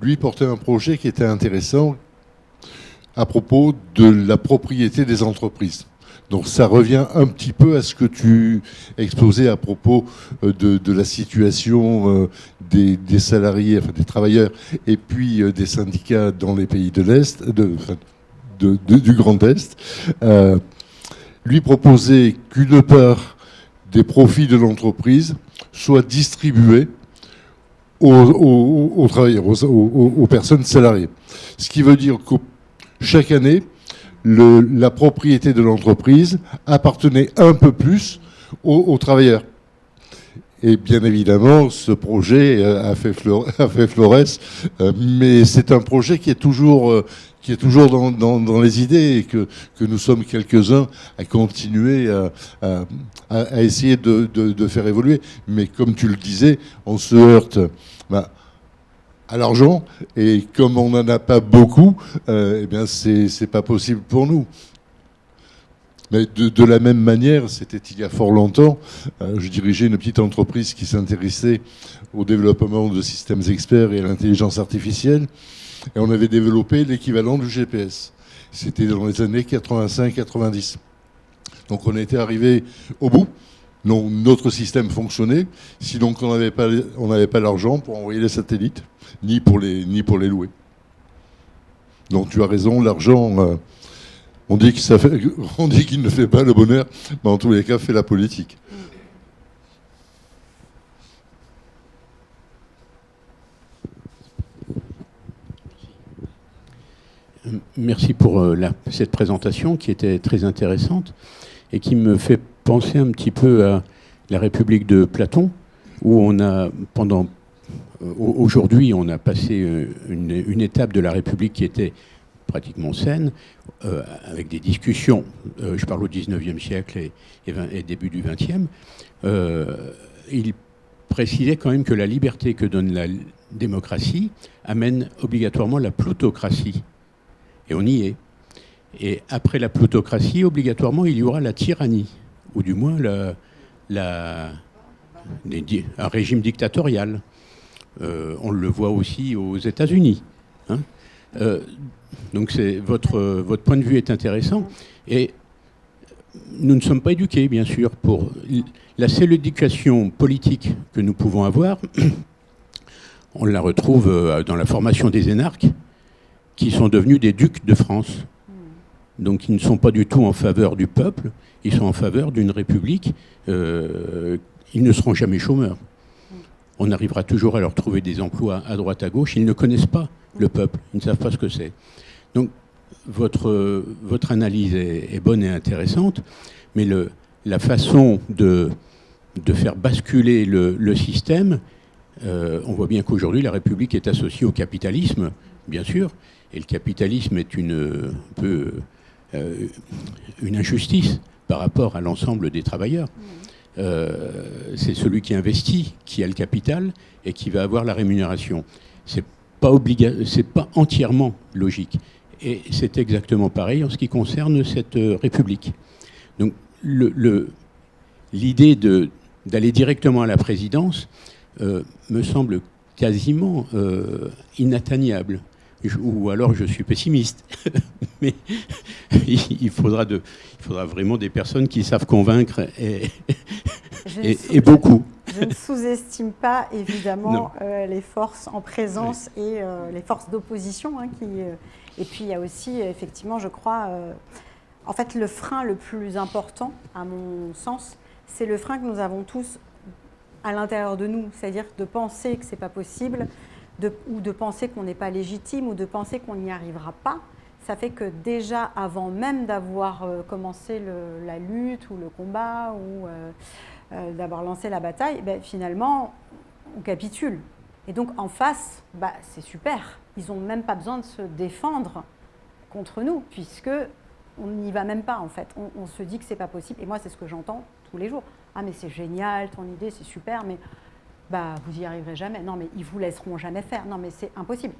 lui portait un projet qui était intéressant à propos de la propriété des entreprises. Donc ça revient un petit peu à ce que tu exposais à propos de la situation des salariés, enfin des travailleurs, et puis des syndicats dans les pays de l'Est, du Grand Est. Lui proposait qu'une part des profits de l'entreprise soit distribuée aux travailleurs, aux personnes salariées. Ce qui veut dire que chaque année, la propriété de l'entreprise appartenait un peu plus aux travailleurs. Et bien évidemment, ce projet a fait florès, mais c'est un projet qui est toujours dans les idées et que nous sommes quelques-uns à continuer à essayer de faire évoluer. Mais comme tu le disais, on se heurte à l'argent, et comme on n'en a pas beaucoup, eh bien c'est pas possible pour nous. Mais de la même manière, c'était il y a fort longtemps, je dirigeais une petite entreprise qui s'intéressait au développement de systèmes experts et à l'intelligence artificielle, et on avait développé l'équivalent du GPS. C'était dans les années 85-90. Donc on était arrivé au bout. Donc, notre système fonctionnait, sinon on n'avait pas l'argent pour envoyer les satellites, ni pour les louer. Donc tu as raison, l'argent, on dit qu'il ne fait pas le bonheur, mais en tous les cas fait la politique. Merci pour cette présentation qui était très intéressante et qui me fait penser un petit peu à la République de Platon, où on a aujourd'hui, on a passé une étape de la République qui était pratiquement saine, avec des discussions, je parle au XIXe siècle et début du XXe, il précisait quand même que la liberté que donne la démocratie amène obligatoirement la plutocratie. Et on y est. Et après la plutocratie, obligatoirement, il y aura la tyrannie, ou du moins un régime dictatorial. On le voit aussi aux États-Unis. Hein. Donc votre point de vue est intéressant. Et nous ne sommes pas éduqués, bien sûr, pour la seule éducation politique que nous pouvons avoir. On la retrouve dans la formation des énarques, qui sont devenus des ducs de France. Donc ils ne sont pas du tout en faveur du peuple, ils sont en faveur d'une république. Ils ne seront jamais chômeurs. On arrivera toujours à leur trouver des emplois à droite, à gauche. Ils ne connaissent pas le peuple, ils ne savent pas ce que c'est. Donc votre analyse est bonne et intéressante, mais la façon de faire basculer le système, on voit bien qu'aujourd'hui, la République est associée au capitalisme, bien sûr, et le capitalisme est un peu une injustice par rapport à l'ensemble des travailleurs. C'est celui qui investit qui a le capital et qui va avoir la rémunération. C'est pas entièrement logique. Et c'est exactement pareil en ce qui concerne cette République. Donc l'idée d'aller directement à la présidence me semble quasiment inatteignable. Ou alors je suis pessimiste. Mais il faudra vraiment des personnes qui savent convaincre et beaucoup. Je ne sous-estime pas évidemment les forces en présence et les forces d'opposition. Et puis il y a aussi effectivement, je crois, en fait le frein le plus important à mon sens, c'est le frein que nous avons tous à l'intérieur de nous. C'est-à-dire de penser que ce n'est pas possible, ou de penser qu'on n'est pas légitime, ou de penser qu'on n'y arrivera pas. Ça fait que déjà, avant même d'avoir commencé la lutte ou le combat, ou d'avoir lancé la bataille, finalement, on capitule. Et donc, en face, c'est super. Ils n'ont même pas besoin de se défendre contre nous, puisque on n'y va même pas, en fait. On se dit que ce n'est pas possible. Et moi, c'est ce que j'entends tous les jours. « Ah, mais c'est génial, ton idée, c'est super, mais vous n'y arriverez jamais. Non, mais ils ne vous laisseront jamais faire. Non, mais c'est impossible. »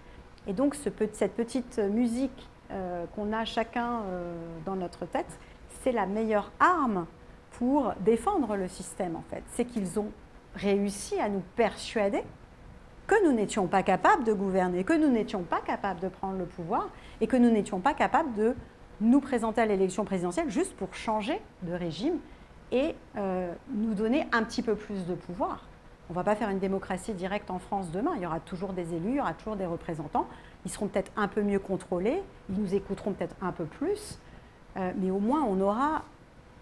Et donc, cette petite musique qu'on a chacun dans notre tête, c'est la meilleure arme pour défendre le système, en fait. C'est qu'ils ont réussi à nous persuader que nous n'étions pas capables de gouverner, que nous n'étions pas capables de prendre le pouvoir et que nous n'étions pas capables de nous présenter à l'élection présidentielle juste pour changer de régime et nous donner un petit peu plus de pouvoir. On ne va pas faire une démocratie directe en France demain. Il y aura toujours des élus, il y aura toujours des représentants. Ils seront peut-être un peu mieux contrôlés, ils nous écouteront peut-être un peu plus, mais au moins on aura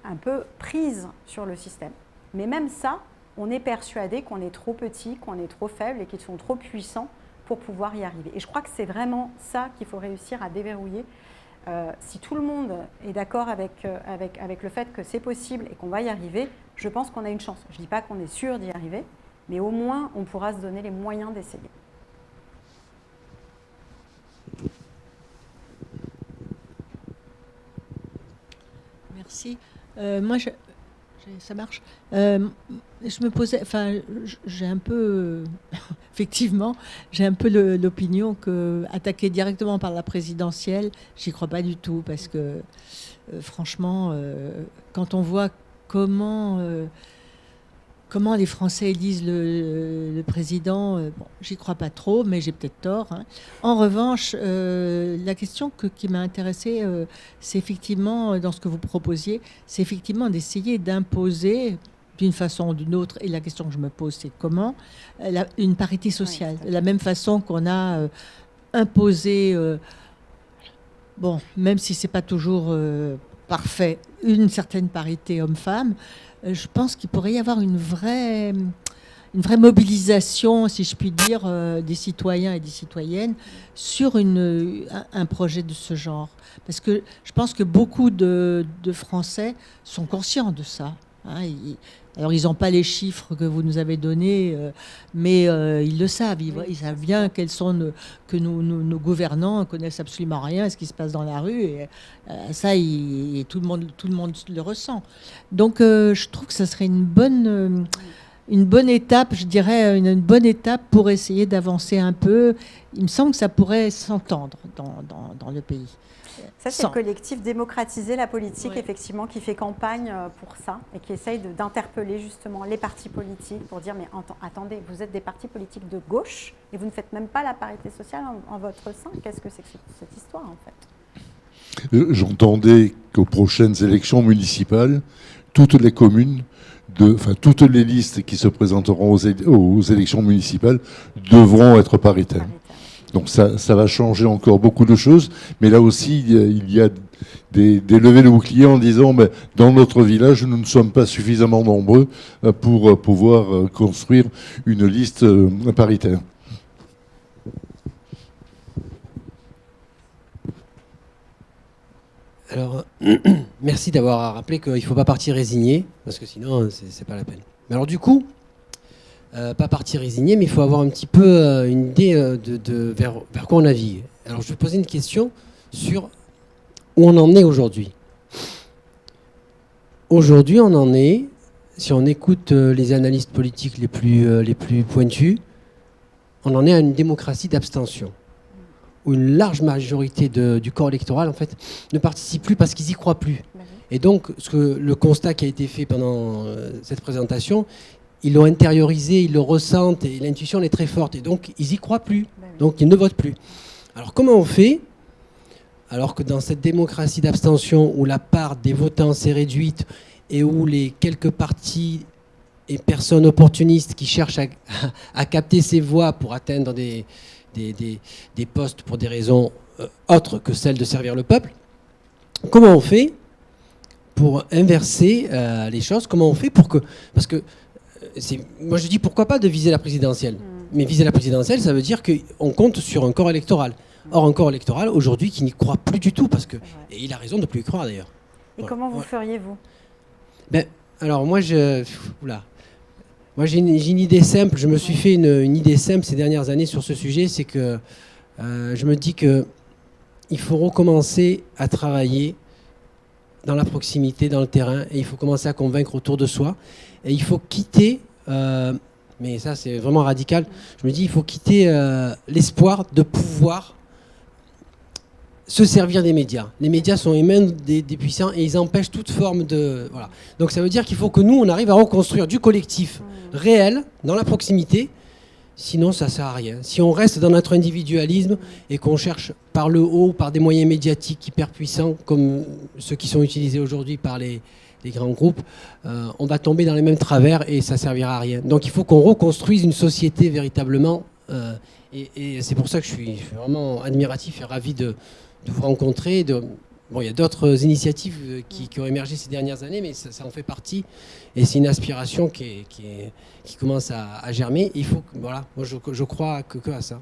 un peu prise sur le système. Mais même ça, on est persuadé qu'on est trop petit, qu'on est trop faible et qu'ils sont trop puissants pour pouvoir y arriver. Et je crois que c'est vraiment ça qu'il faut réussir à déverrouiller. Si tout le monde est d'accord avec le fait que c'est possible et qu'on va y arriver, je pense qu'on a une chance. Je ne dis pas qu'on est sûr d'y arriver, mais au moins on pourra se donner les moyens d'essayer. Merci. Moi, ça marche. Je me posais, j'ai un peu, effectivement, j'ai un peu l'opinion que attaquer directement par la présidentielle, j'y crois pas du tout, parce que franchement, quand on voit comment les Français élisent le président, bon, j'y crois pas trop, mais j'ai peut-être tort. Hein. En revanche, la question qui m'a intéressée, c'est effectivement, dans ce que vous proposiez, c'est effectivement d'essayer d'imposer d'une façon ou d'une autre, et la question que je me pose, c'est comment, une parité sociale. De la même façon qu'on a imposé, bon, même si c'est pas toujours parfait, une certaine parité homme-femme, je pense qu'il pourrait y avoir une vraie mobilisation, si je puis dire, des citoyens et des citoyennes sur un projet de ce genre. Parce que je pense que beaucoup de Français sont conscients de ça. Hein, alors, ils n'ont pas les chiffres que vous nous avez donnés, mais ils le savent. Ils savent bien que nos gouvernants ne connaissent absolument rien à ce qui se passe dans la rue. Et ça, tout le monde le ressent. Donc, je trouve que ça serait une bonne étape, je dirais, une bonne étape pour essayer d'avancer un peu. Il me semble que ça pourrait s'entendre dans le pays. Ça, c'est le collectif Démocratiser la politique, effectivement, qui fait campagne pour ça et qui essaye d'interpeller justement les partis politiques pour dire, mais attendez, vous êtes des partis politiques de gauche et vous ne faites même pas la parité sociale en votre sein. Qu'est-ce que c'est que cette histoire, en fait? J'entendais qu'aux prochaines élections municipales, toutes les communes, toutes les listes qui se présenteront aux élections municipales devront être paritaires. Donc ça va changer encore beaucoup de choses, mais là aussi il y a des levées de boucliers en disant dans notre village nous ne sommes pas suffisamment nombreux pour pouvoir construire une liste paritaire. Alors, merci d'avoir rappelé qu'il ne faut pas partir résigné, parce que sinon, c'est pas la peine. Mais alors, du coup, pas partir résigné, mais il faut avoir un petit peu une idée vers quoi on navigue. Alors, je vais poser une question sur où on en est aujourd'hui. Aujourd'hui, on en est, si on écoute les analystes politiques les plus pointus, on en est à une démocratie d'abstention, où une large majorité du corps électoral, en fait, ne participe plus parce qu'ils n'y croient plus. Et donc, le constat qui a été fait pendant cette présentation, ils l'ont intériorisé, ils le ressentent, et l'intuition est très forte. Et donc, ils n'y croient plus. Donc, ils ne votent plus. Alors, comment on fait ? Alors que dans cette démocratie d'abstention, où la part des votants s'est réduite, et où les quelques partis et personnes opportunistes qui cherchent à capter ces voix pour atteindre des postes pour des raisons autres que celles de servir le peuple, comment on fait pour inverser les choses? Comment on fait pour que... Parce que moi je dis pourquoi pas de viser la présidentielle. Mais viser la présidentielle, ça veut dire qu'on compte sur un corps électoral. Or, un corps électoral aujourd'hui qui n'y croit plus du tout, parce que... Et il a raison de ne plus y croire d'ailleurs. Et comment vous feriez-vous? Alors moi, Moi, j'ai une idée simple. Je me suis fait une idée simple ces dernières années sur ce sujet. C'est que je me dis qu'il faut recommencer à travailler dans la proximité, dans le terrain. Et il faut commencer à convaincre autour de soi. Et il faut quitter, mais ça c'est vraiment radical, je me dis il faut quitter l'espoir de pouvoir se servir des médias. Les médias sont les mains des puissants et ils empêchent toute forme de... Voilà. Donc ça veut dire qu'il faut que nous, on arrive à reconstruire du collectif réel, dans la proximité, sinon ça ne sert à rien. Si on reste dans notre individualisme et qu'on cherche par le haut, par des moyens médiatiques hyper puissants, comme ceux qui sont utilisés aujourd'hui par les grands groupes, on va tomber dans les mêmes travers et ça ne servira à rien. Donc il faut qu'on reconstruise une société véritablement... et c'est pour ça que je suis vraiment admiratif et ravi de vous rencontrer. Bon, il y a d'autres initiatives qui ont émergé ces dernières années, mais ça en fait partie. Et c'est une aspiration qui commence à germer. Il faut, voilà, moi je crois que à ça.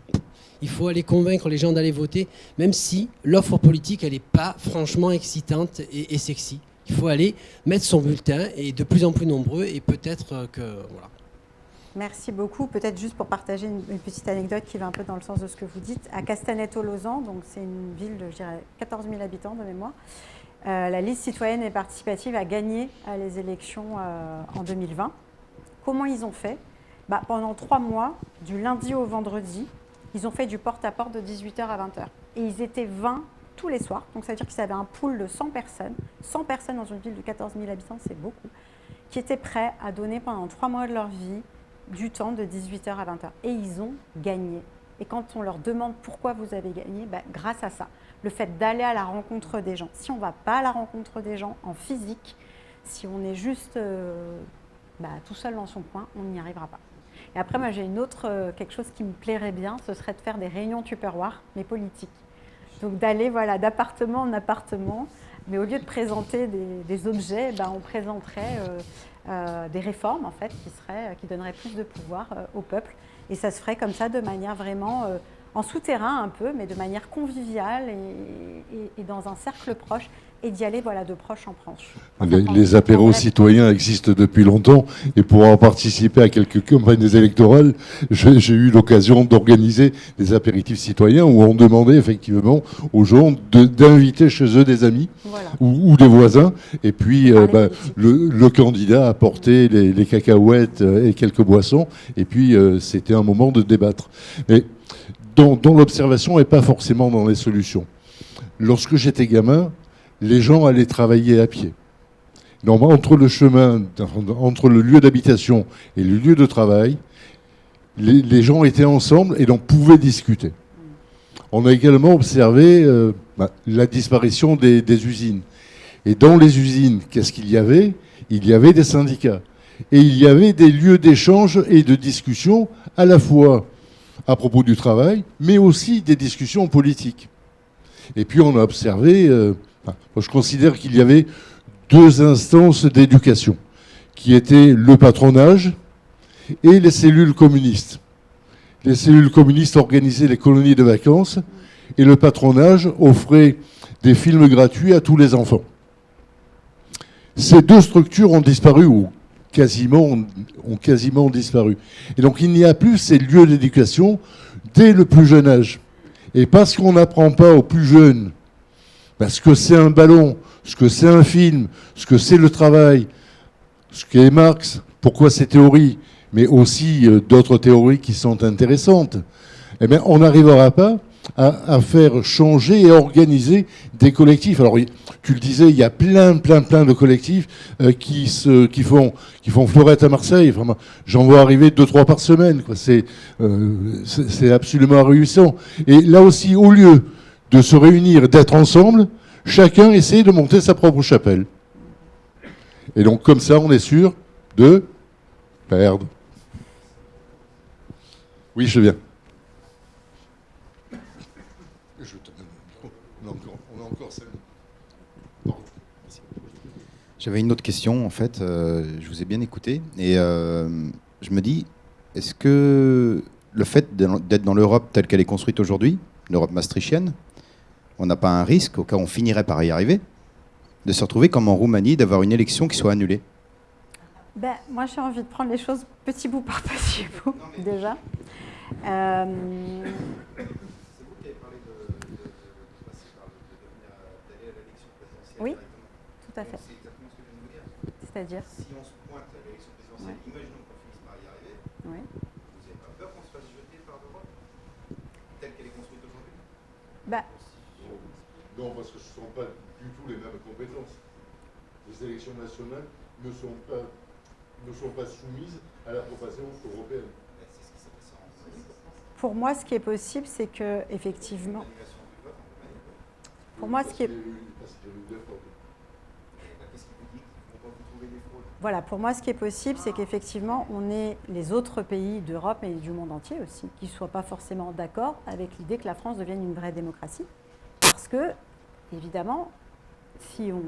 Il faut aller convaincre les gens d'aller voter, même si l'offre politique, elle n'est pas franchement excitante et sexy. Il faut aller mettre son bulletin, et de plus en plus nombreux, et peut-être que... Voilà. Merci beaucoup. Peut-être juste pour partager une petite anecdote qui va un peu dans le sens de ce que vous dites. À Castanet-au-Lausanne, donc c'est une ville de, je dirais, 14 000 habitants de mémoire, la liste citoyenne et participative a gagné les élections en 2020. Comment ils ont fait? Pendant 3 mois, du lundi au vendredi, ils ont fait du porte-à-porte de 18h à 20h. Et ils étaient 20 tous les soirs. Donc ça veut dire qu'ils avaient un pool de 100 personnes. 100 personnes dans une ville de 14 000 habitants, c'est beaucoup. Qui étaient prêts à donner pendant 3 mois de leur vie du temps de 18h à 20h. Et ils ont gagné. Et quand on leur demande pourquoi vous avez gagné, grâce à ça. Le fait d'aller à la rencontre des gens. Si on ne va pas à la rencontre des gens en physique, si on est juste tout seul dans son coin, on n'y arrivera pas. Et après, moi, j'ai quelque chose qui me plairait bien, ce serait de faire des réunions Tupperware, mais politiques. Donc d'aller d'appartement en appartement, mais au lieu de présenter des objets, on présenterait des réformes en fait, qui donneraient plus de pouvoir au peuple. Et ça se ferait comme ça de manière vraiment en souterrain un peu, mais de manière conviviale et dans un cercle proche, et d'y aller de proche en proche. Les apéros citoyens existent depuis longtemps, et pour en participer à quelques campagnes électorales, j'ai eu l'occasion d'organiser des apéritifs citoyens où on demandait effectivement aux gens d'inviter chez eux des amis ou des voisins, et puis le candidat apportait les cacahuètes et quelques boissons, et puis c'était un moment de débattre. Mais dans l'observation et pas forcément dans les solutions. Lorsque j'étais gamin, les gens allaient travailler à pied. Donc, entre le chemin, entre le lieu d'habitation et le lieu de travail, les gens étaient ensemble et l'on pouvait discuter. On a également observé la disparition des usines. Et dans les usines, qu'est-ce qu'il y avait? Il y avait des syndicats. Et il y avait des lieux d'échange et de discussion à la fois à propos du travail, mais aussi des discussions politiques. Et puis on a observé... moi, je considère qu'il y avait 2 instances d'éducation, qui étaient le patronage et les cellules communistes. Les cellules communistes organisaient les colonies de vacances et le patronage offrait des films gratuits à tous les enfants. Ces deux structures ont disparu, ou ont quasiment disparu. Et donc il n'y a plus ces lieux d'éducation dès le plus jeune âge. Et parce qu'on n'apprend pas aux plus jeunes ce que c'est un ballon, ce que c'est un film, ce que c'est le travail, ce qu'est Marx, pourquoi ces théories, mais aussi d'autres théories qui sont intéressantes, eh bien, on n'arrivera pas à faire changer et organiser des collectifs. Alors, tu le disais, il y a plein de collectifs qui font fleurette à Marseille. Enfin, j'en vois arriver 2-3 par semaine, quoi. C'est absolument réjouissant. Et là aussi, au lieu de se réunir, d'être ensemble, chacun essaie de monter sa propre chapelle. Et donc, comme ça, on est sûr de perdre. Oui, je viens. On a encore 5 minutes. J'avais une autre question, en fait. Je vous ai bien écouté. Et je me dis, est-ce que le fait d'être dans l'Europe telle qu'elle est construite aujourd'hui, l'Europe maastrichtienne, on n'a pas un risque, au cas où on finirait par y arriver, de se retrouver comme en Roumanie, d'avoir une élection qui soit annulée? Moi, j'ai envie de prendre les choses petit bout par petit bout, déjà. C'est vous qui avez parlé d'aller à l'élection présidentielle. Oui, tout à fait. C'est exactement ce que je viens de vous dire. C'est-à-dire Si on se pointe à l'élection présidentielle, imaginons qu'on finisse par y arriver, Oui. vous n'avez pas peur qu'on se fasse jeter par l'Europe telle qu'elle est construite aujourd'hui? Non, parce que ce ne sont pas du tout les mêmes compétences. Les élections nationales ne sont pas soumises à l'approbation européenne. Pour moi, ce qui est possible, c'est que, effectivement, pour moi, ce qui est... Voilà, pour moi, ce qui est possible, c'est qu'effectivement, on ait les autres pays d'Europe et du monde entier aussi, qui ne soient pas forcément d'accord avec l'idée que la France devienne une vraie démocratie. Parce que, évidemment, si on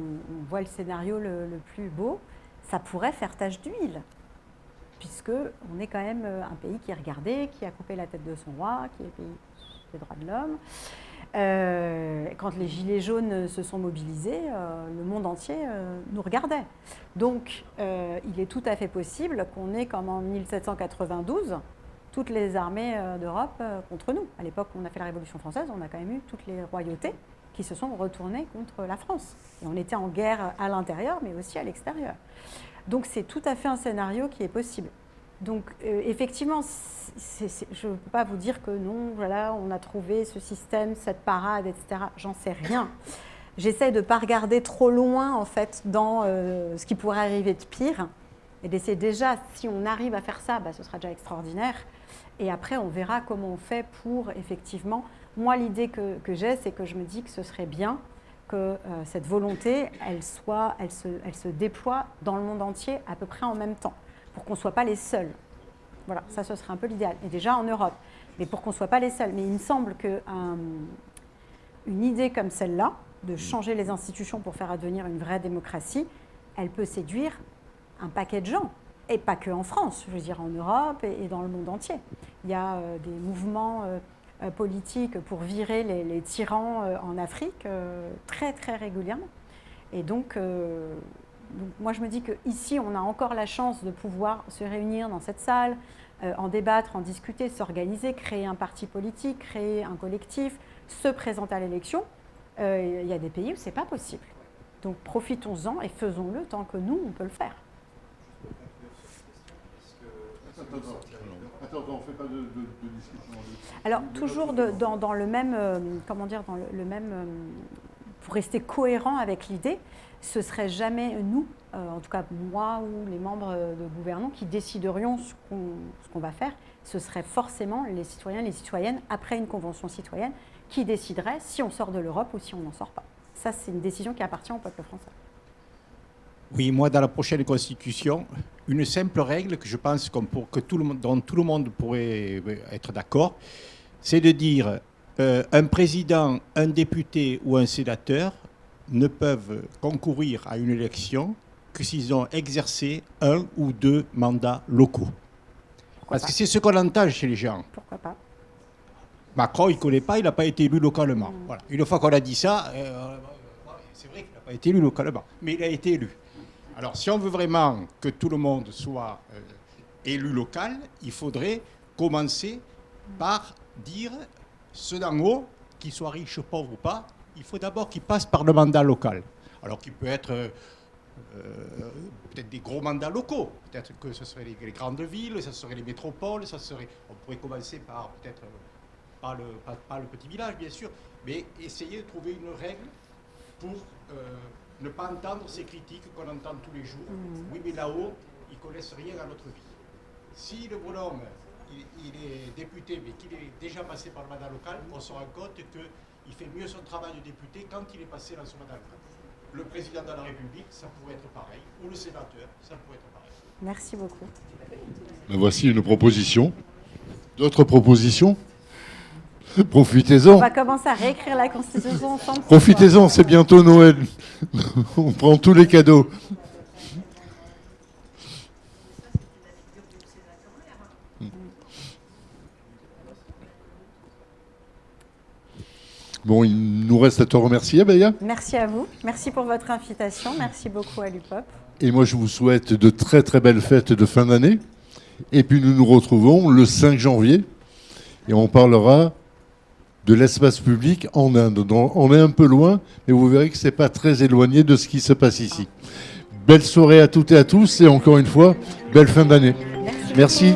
voit le scénario le plus beau, ça pourrait faire tache d'huile. Puisqu'on est quand même un pays qui est regardé, qui a coupé la tête de son roi, qui est le pays des droits de l'homme. Quand les Gilets jaunes se sont mobilisés, le monde entier nous regardait. Donc, il est tout à fait possible qu'on ait, comme en 1792, toutes les armées d'Europe contre nous. À l'époque où on a fait la Révolution française, on a quand même eu toutes les royautés qui se sont retournées contre la France. Et on était en guerre à l'intérieur, mais aussi à l'extérieur. Donc c'est tout à fait un scénario qui est possible. Donc effectivement, je ne peux pas vous dire que non, voilà, on a trouvé ce système, cette parade, etc. J'en sais rien. J'essaie de ne pas regarder trop loin, en fait, dans ce qui pourrait arriver de pire. Et d'essayer déjà, si on arrive à faire ça, ce sera déjà extraordinaire. Et après, on verra comment on fait pour, effectivement... Moi, l'idée que j'ai, c'est que je me dis que ce serait bien que cette volonté, elle se déploie dans le monde entier à peu près en même temps, pour qu'on ne soit pas les seuls. Voilà, ça, ce serait un peu l'idéal. Et déjà en Europe, mais pour qu'on ne soit pas les seuls. Mais il me semble qu'une idée comme celle-là, de changer les institutions pour faire advenir une vraie démocratie, elle peut séduire un paquet de gens. Et pas que en France, je veux dire en Europe et dans le monde entier. Il y a des mouvements... politique pour virer les tyrans en Afrique très très régulièrement. Et donc moi je me dis qu'ici on a encore la chance de pouvoir se réunir dans cette salle, en débattre, en discuter, s'organiser, créer un parti politique, créer un collectif, se présenter à l'élection. Il y a des pays où c'est pas possible. Donc profitons-en et faisons-le tant que nous on peut le faire. Attends, on ne fait pas de discussion. Alors, toujours dans le même, pour rester cohérent avec l'idée, ce ne serait jamais nous, en tout cas moi ou les membres de gouvernement, qui déciderions ce qu'on va faire. Ce serait forcément les citoyens, les citoyennes, après une convention citoyenne, qui décideraient si on sort de l'Europe ou si on n'en sort pas. Ça, c'est une décision qui appartient au peuple français. Oui, moi, dans la prochaine Constitution, une simple règle que je pense dont tout le monde pourrait être d'accord, c'est de dire un président, un député ou un sénateur ne peuvent concourir à une élection que s'ils ont exercé 1 ou 2 mandats locaux. Parce que c'est ce qu'on entend chez les gens. Pourquoi pas? Macron, il ne connaît pas, il n'a pas été élu localement. Voilà. Une fois qu'on a dit ça, c'est vrai qu'il n'a pas été élu localement, mais il a été élu. Alors, si on veut vraiment que tout le monde soit élu local, il faudrait commencer par dire ceux d'en haut, qu'ils soient riches, pauvres ou pas, il faut d'abord qu'ils passent par le mandat local. Alors qu'il peut être peut-être des gros mandats locaux. Peut-être que ce seraient les grandes villes, ce seraient les métropoles, on pourrait commencer par peut-être pas le petit village, bien sûr, mais essayer de trouver une règle pour ne pas entendre ces critiques qu'on entend tous les jours. Oui, mais là-haut, ils ne connaissent rien à notre vie. Si le bonhomme, il est député, mais qu'il est déjà passé par le mandat local, on se rend compte qu'il fait mieux son travail de député quand il est passé dans son mandat local. Le président de la République, ça pourrait être pareil, ou le sénateur, ça pourrait être pareil. Merci beaucoup. Ben voici une proposition. D'autres propositions? Profitez-en. On va commencer à réécrire la Constitution ensemble. Profitez-en, c'est bientôt Noël. On prend tous les cadeaux. Bon, il nous reste à te remercier, Béa. Merci à vous. Merci pour votre invitation. Merci beaucoup à l'UPOP. Et moi, je vous souhaite de très très belles fêtes de fin d'année. Et puis nous nous retrouvons le 5 janvier et on parlera de l'espace public en Inde. On est un peu loin, mais vous verrez que ce n'est pas très éloigné de ce qui se passe ici. Belle soirée à toutes et à tous et encore une fois, belle fin d'année. Merci.